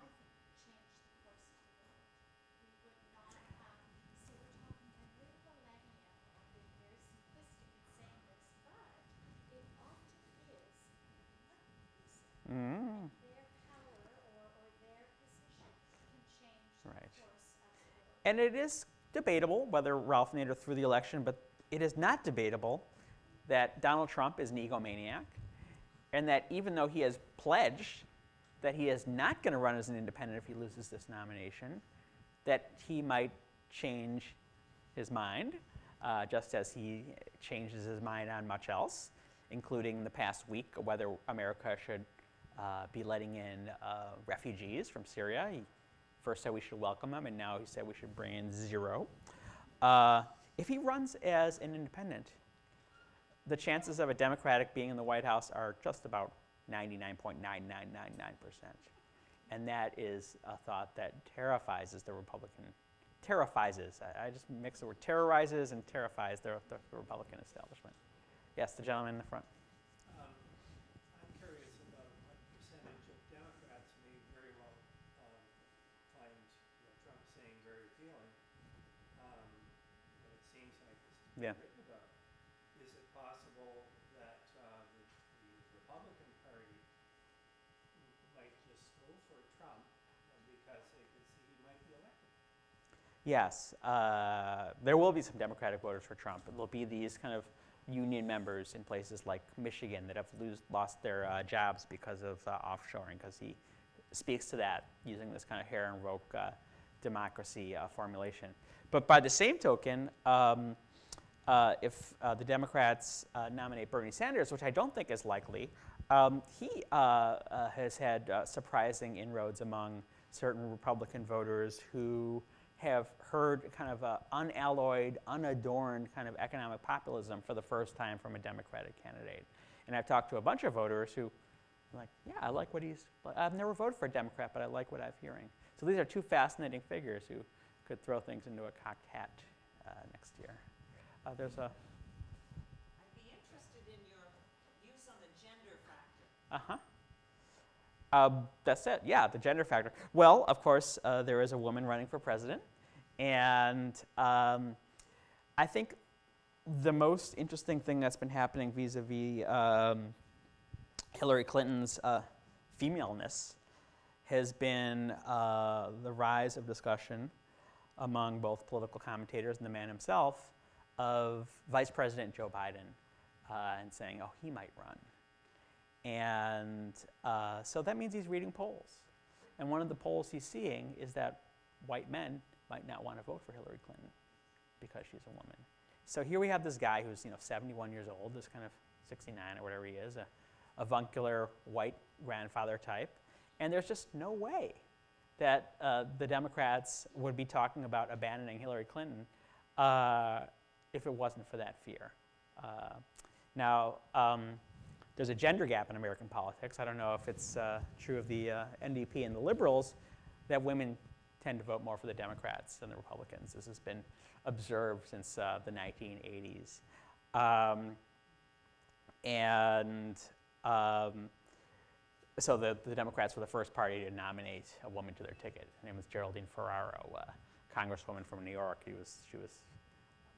And it is debatable whether Ralph Nader threw the election, but it is not debatable that Donald Trump is an egomaniac, and that even though he has pledged that he is not going to run as an independent if he loses this nomination, that he might change his mind, just as he changes his mind on much else, including the past week whether America should be letting in refugees from Syria. He first said we should welcome them, and now he said we should bring in 0. If he runs as an independent, the chances of a Democratic being in the White House are just about 99.9999%. And that is a thought that terrifies the Republican, I just mix the word terrorizes and terrifies the Republican establishment. Yes, the gentleman in the front. I'm curious about what percentage of Democrats may very well find Trump saying very appealing. It seems like this is Yeah. written about. Is it possible that the Republican Party might just go for Trump because they could see he might be elected? Yes, there will be some Democratic voters for Trump. There'll be these kind of union members in places like Michigan that have lost their jobs because of offshoring, because he speaks to that using this kind of hair and rope democracy formulation. But by the same token, if the Democrats nominate Bernie Sanders, which I don't think is likely, he has had surprising inroads among certain Republican voters who have heard kind of unalloyed, unadorned kind of economic populism for the first time from a Democratic candidate. And I've talked to a bunch of voters who are like, yeah, I like what I've never voted for a Democrat, but I like what I'm hearing. So these are two fascinating figures who could throw things into a cocked hat next year. There's a... I'd be interested in your views on the gender factor. That's it, yeah, the gender factor. Well, of course, there is a woman running for president, and I think the most interesting thing that's been happening vis-a-vis Hillary Clinton's femaleness has been the rise of discussion among both political commentators and the man himself of Vice President Joe Biden and saying, oh, he might run. And so that means he's reading polls. And one of the polls he's seeing is that white men might not want to vote for Hillary Clinton because she's a woman. So here we have this guy who's 71 years old, this kind of 69 or whatever he is, a avuncular white grandfather type. And there's just no way that the Democrats would be talking about abandoning Hillary Clinton if it wasn't for that fear. Now, there's a gender gap in American politics. I don't know if it's true of the NDP and the liberals, that women tend to vote more for the Democrats than the Republicans. This has been observed since the 1980s. So the Democrats were the first party to nominate a woman to their ticket. Her name was Geraldine Ferraro, a congresswoman from New York. She was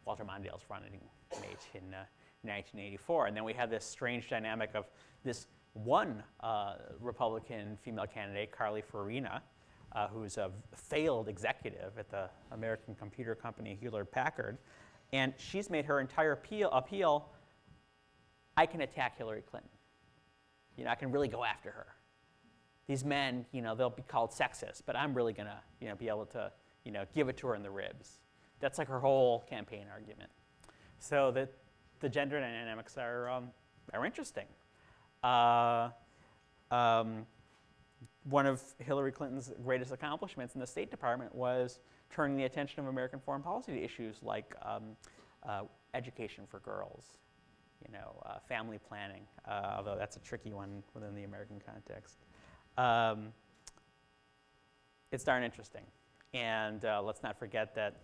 Walter Mondale's running mate in 1984. And then we had this strange dynamic of this one Republican female candidate, Carly Fiorina, who's a failed executive at the American computer company Hewlett-Packard. And she's made her entire appeal, I can attack Hillary Clinton. I can really go after her. These men, they'll be called sexist, but I'm really going to, be able to, give it to her in the ribs. That's like her whole campaign argument. So the gender dynamics are interesting. One of Hillary Clinton's greatest accomplishments in the State Department was turning the attention of American foreign policy to issues like education for girls, family planning, although that's a tricky one within the American context. It's darn interesting. And let's not forget that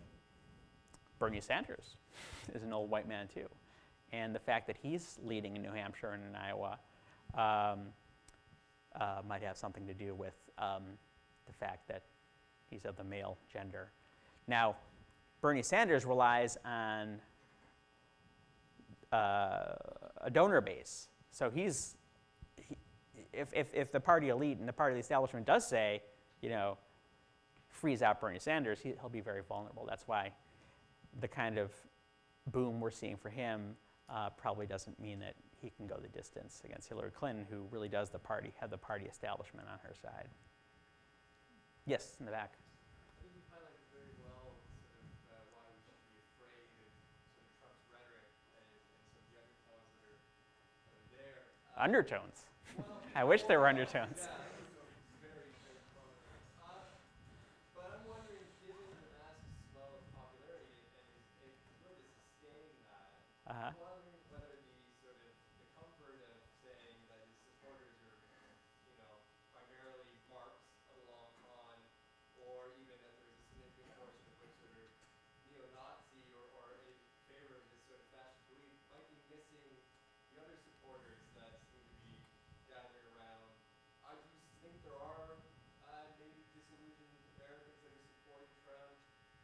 Bernie Sanders is an old white man too. And the fact that he's leading in New Hampshire and in Iowa might have something to do with the fact that he's of the male gender. Now, Bernie Sanders relies on a donor base. So if the party elite and the party establishment does say, freeze out Bernie Sanders, he'll be very vulnerable. That's why the kind of boom we're seeing for him probably doesn't mean that he can go the distance against Hillary Clinton, who really does have the party establishment on her side. Yes, in the back. I think you highlighted very well sort of why we should be afraid of sort of Trump's rhetoric and some of the undertones that are there. Undertones. Well, I wish there were undertones. Yeah, undertones, very, very prominent. But I'm wondering, given the massive swell of popularity and his ability to sustain that, Uh-huh. I'm wondering whether the sort of the comfort of saying that his supporters are, you know, primarily marks of the long con, or even that there's a significant portion of which that are neo-Nazi or in favor of this sort of fascist belief, might be missing the other supporters that seem to be gathering around. Do you think there are maybe disillusioned Americans that are supporting Trump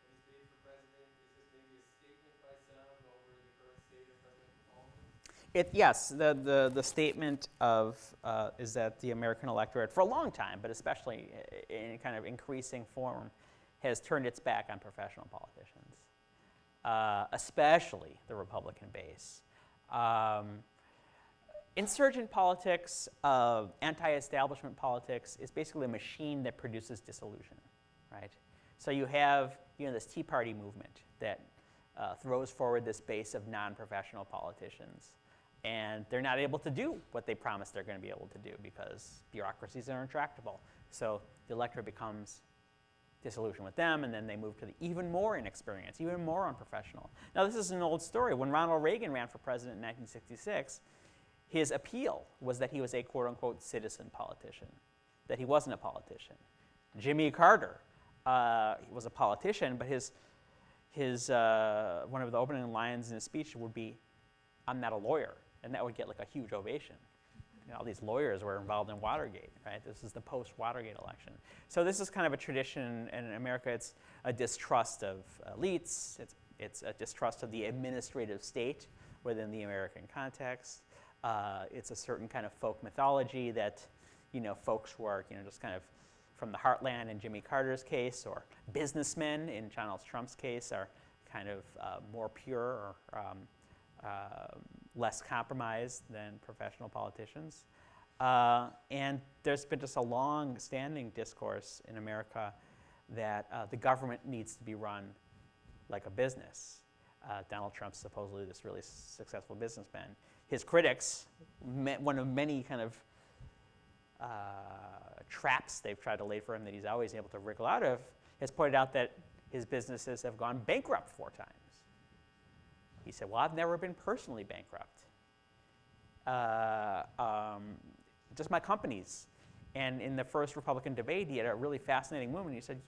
and his bid for president? Is this maybe a statement by some over the current state of presidential politics? Yes, the statement of is that the American electorate, for a long time, but especially in kind of increasing form, has turned its back on professional politicians, especially the Republican base. Insurgent politics, anti-establishment politics, is basically a machine that produces disillusion, right? So you have this Tea Party movement that throws forward this base of non-professional politicians. And they're not able to do what they promised they're going to be able to do because bureaucracies are intractable. So the electorate becomes disillusioned with them, and then they move to the even more inexperienced, even more unprofessional. Now, this is an old story. When Ronald Reagan ran for president in 1966, his appeal was that he was a quote-unquote citizen politician, that he wasn't a politician. Jimmy Carter, he was a politician, but his one of the opening lines in his speech would be, "I'm not a lawyer." And that would get like a huge ovation. All these lawyers were involved in Watergate, right? This is the post-Watergate election. So this is kind of a tradition in America. It's a distrust of elites. It's a distrust of the administrative state within the American context. It's a certain kind of folk mythology that, folks who are, just kind of from the heartland in Jimmy Carter's case, or businessmen in Donald Trump's case, are kind of more pure or less compromised than professional politicians. And there's been just a long-standing discourse in America that the government needs to be run like a business. Donald Trump's supposedly this really successful businessman. His critics, one of many kind of traps they've tried to lay for him that he's always able to wriggle out of, has pointed out that his businesses have gone bankrupt 4 times. He said, well, I've never been personally bankrupt. Just my companies. And in the first Republican debate, he had a really fascinating moment. He said,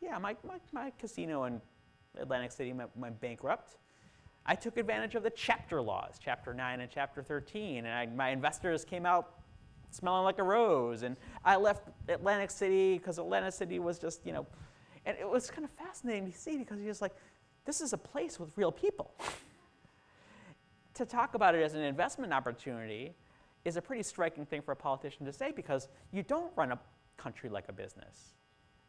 my casino in Atlantic City went bankrupt. I took advantage of the chapter laws, Chapter 9 and Chapter 13, and my investors came out smelling like a rose. And I left Atlantic City because Atlantic City was just, and it was kind of fascinating to see because he was like, this is a place with real people. To talk about it as an investment opportunity is a pretty striking thing for a politician to say because you don't run a country like a business.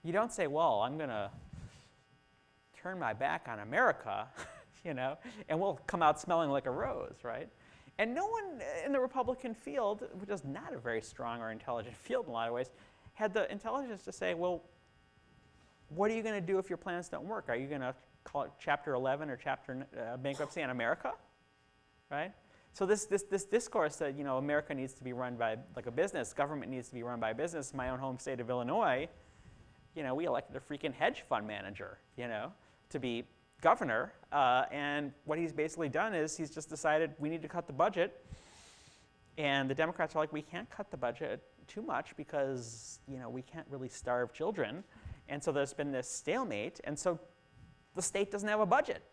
You don't say, well, I'm going to turn my back on America, and we'll come out smelling like a rose, right? And no one in the Republican field, which is not a very strong or intelligent field in a lot of ways, had the intelligence to say, well, what are you going to do if your plans don't work? Are you going to call it Chapter 11 or Chapter bankruptcy on America, right? So this discourse that America needs to be run by like a business, government needs to be run by a business. In my own home state of Illinois, we elected a freaking hedge fund manager, to be governor, and what he's basically done is he's just decided we need to cut the budget, and the Democrats are like, we can't cut the budget too much because we can't really starve children, and so there's been this stalemate, and so the state doesn't have a budget.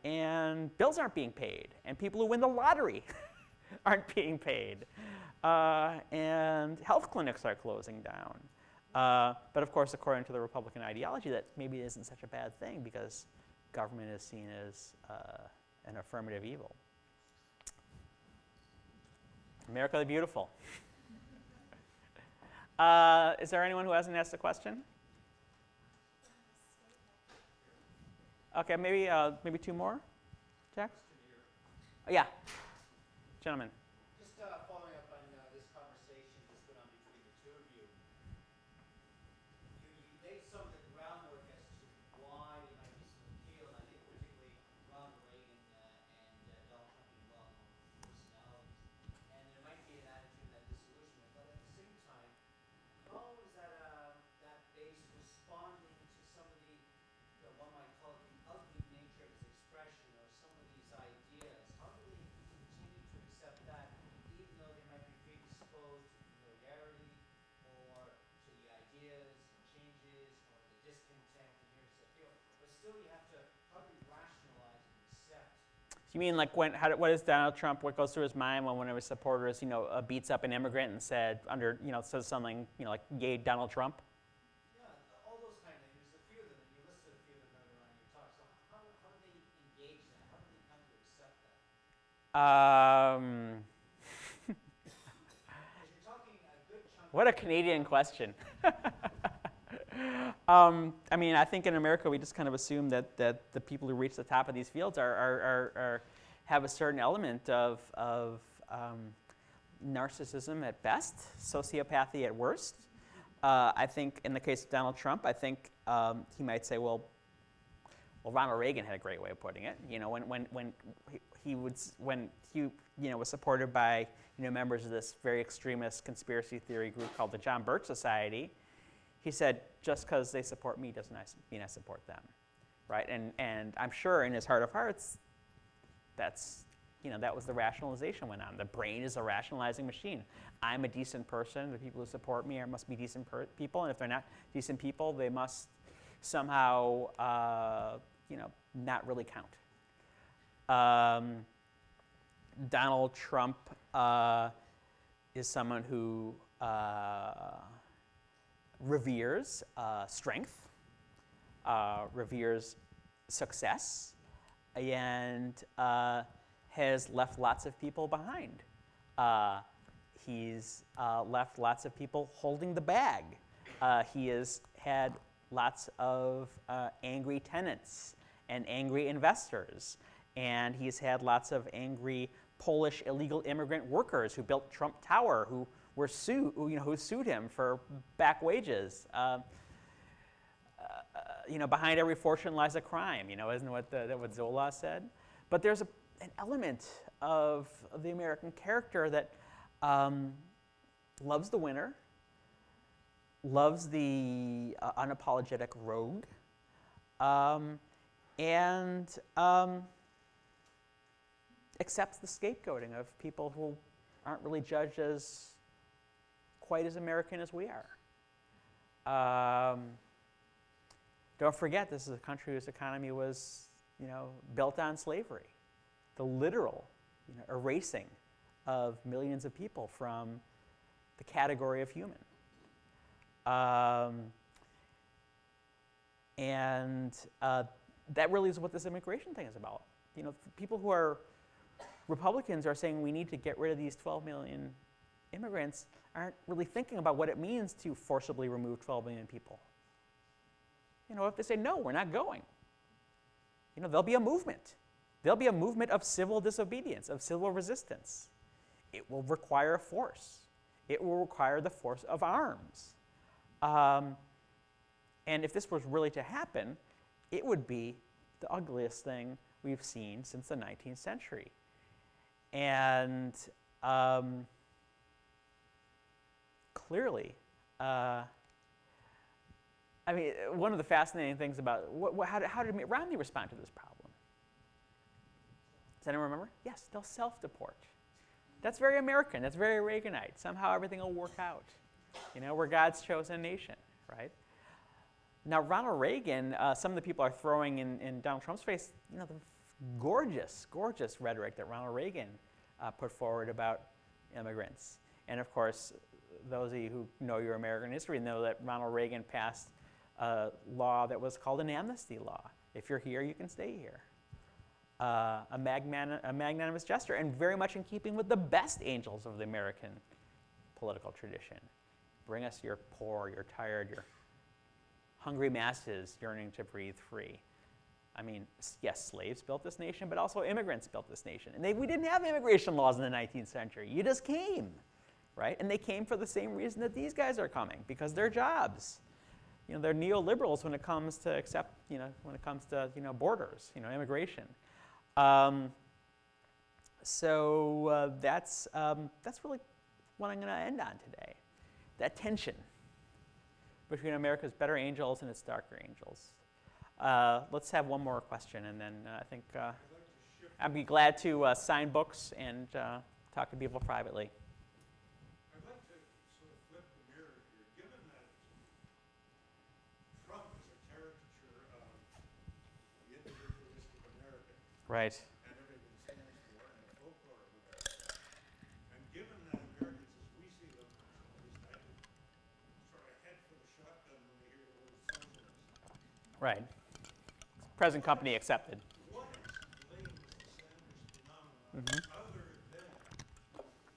And bills aren't being paid. And people who win the lottery aren't being paid. And health clinics are closing down. But of course, according to the Republican ideology, that maybe isn't such a bad thing because government is seen as an affirmative evil. America the Beautiful. Is there anyone who hasn't asked a question? Okay, maybe two more. Jack? Yeah. Gentlemen. Just following up on this conversation that's going on between the two of you. You laid some of the groundwork as to why there might be some appeal, and I think particularly Ronald Reagan and Donald Trump being well-known personalities. And there might be an attitude of that disillusionment, but at the same time, how is that base responding to some of the one might call it the ugly nature of his expression, or some of these ideas? How do they continue to accept that, even though they might be predisposed to familiarity or to the ideas and changes or the discontent and here's the appeal? But still, you have to, how do you rationalize and accept? You mean like what is Donald Trump, what goes through his mind when one of his supporters, beats up an immigrant and says something, like, yay, Donald Trump? Yeah, all those kind of things. There's a few of them, and you listed a few of them earlier on in your talk. So how do they engage that? How do they come to accept that? Because you're talking a good chunk. What a Canadian question. I think in America we just kind of assume that the people who reach the top of these fields have a certain element of narcissism at best, sociopathy at worst. I think in the case of Donald Trump, I think he might say, well, Ronald Reagan had a great way of putting it. When he was supported by members of this very extremist conspiracy theory group called the John Birch Society, he said, just because they support me doesn't mean I support them, right? And I'm sure in his heart of hearts, that was the rationalization went on. The brain is a rationalizing machine. I'm a decent person. The people who support me must be decent people, and if they're not decent people, they must somehow, not really count. Donald Trump is someone who reveres strength, reveres success, and has left lots of people behind. He's left lots of people holding the bag. He has had lots of angry tenants and angry investors, and he's had lots of angry Polish illegal immigrant workers who built Trump Tower, who sued him for back wages. Behind every fortune lies a crime. Isn't what Zola said? But there's an element of the American character that loves the winner, loves the unapologetic rogue, and accepts the scapegoating of people who aren't really judged as quite as American as we are. Don't forget, this is a country whose economy was, built on slavery, the literal, erasing of millions of people from the category of human. That really is what this immigration thing is about. People who are Republicans are saying we need to get rid of these 12 million immigrants aren't really thinking about what it means to forcibly remove 12 million people. If they say, no, we're not going, there'll be a movement. There'll be a movement of civil disobedience, of civil resistance. It will require force. It will require the force of arms. And if this was really to happen, it would be the ugliest thing we've seen since the 19th century. And clearly, one of the fascinating things about how did Mitt Romney respond to this problem? Does anyone remember? Yes, they'll self-deport. That's very American. That's very Reaganite. Somehow everything will work out. We're God's chosen nation, right? Now, Ronald Reagan, some of the people are throwing in Donald Trump's face, the gorgeous, gorgeous rhetoric that Ronald Reagan put forward about immigrants. And of course, those of you who know your American history know that Ronald Reagan passed a law that was called an amnesty law. If you're here, you can stay here. A magnanimous gesture, and very much in keeping with the best angels of the American political tradition. Bring us your poor, your tired, your hungry masses yearning to breathe free. I mean, yes, slaves built this nation, but also immigrants built this nation. And we didn't have immigration laws in the 19th century. You just came, right? And they came for the same reason that these guys are coming, because they're jobs. You know, they're neoliberals when it comes to borders, immigration. So that's really what I'm going to end on today. That tension between America's better angels and its darker angels. Let's have one more question, and then I think I'd be glad to sign books and talk to people privately. I'd like to sort of flip the mirror here. Given that Trump is a caricature of the individualistic American, Right. and everything stands for, and the folklore of America, and given that Americans, as we see them, at least I do, sort of head for the shotgun when they hear the word socialist. Right. Present company accepted. What explains the Sanders phenomenon other than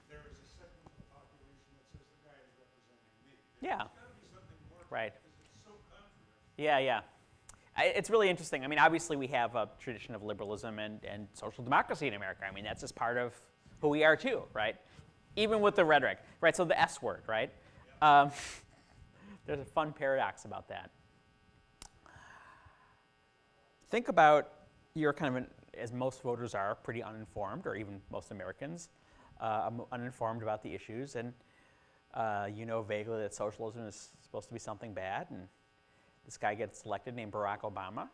there is a segment of the population that says the guy is representing me? Yeah. There's got to be something more Right. because it's so controversial. Yeah. It's really interesting. I mean, obviously we have a tradition of liberalism and social democracy in America. I mean, that's just part of who we are too, right? Even with the rhetoric, right? So the S word, right? There's a fun paradox about that. Think about you're kind of, as most voters are, pretty uninformed, or even most Americans, uninformed about the issues, and you know vaguely that socialism is supposed to be something bad, and this guy gets elected named Barack Obama,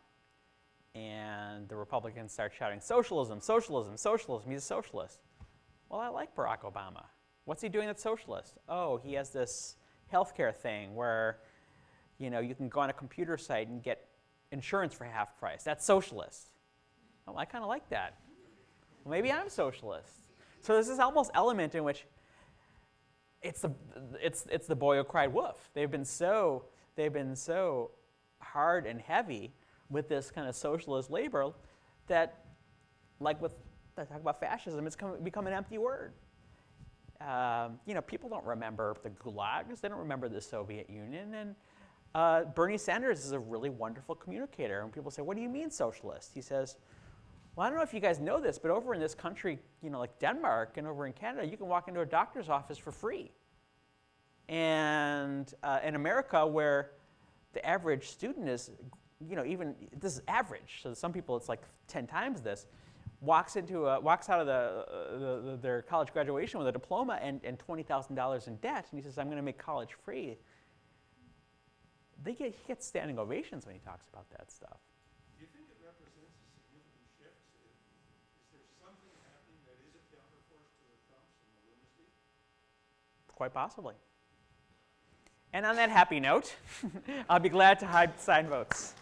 and the Republicans start shouting, socialism, socialism, socialism, he's a socialist. Well, I like Barack Obama. What's he doing that's socialist? Oh, he has this healthcare thing where, you can go on a computer site and get insurance for half price. That's socialist. Oh, I kind of like that. Well, maybe I'm socialist. So there's this almost element in which it's the boy who cried wolf. They've been so hard and heavy with this kind of socialist label that, like with I talk about fascism, it's become an empty word. People don't remember the gulags. They don't remember the Soviet Union. And Bernie Sanders is a really wonderful communicator. And people say, what do you mean socialist? He says, well, I don't know if you guys know this, but over in this country, like Denmark and over in Canada, you can walk into a doctor's office for free. And in America, where the average student is, even, this is average, so some people it's like 10 times this, walks out of their college graduation with a diploma and $20,000 in debt, and he says, I'm going to make college free. He gets standing ovations when he talks about that stuff. Do you think it represents a significant shift? Is there something happening that is a counterforce to the Trumps and the lunacy? Quite possibly. And on that happy note, I'll be glad to sign votes.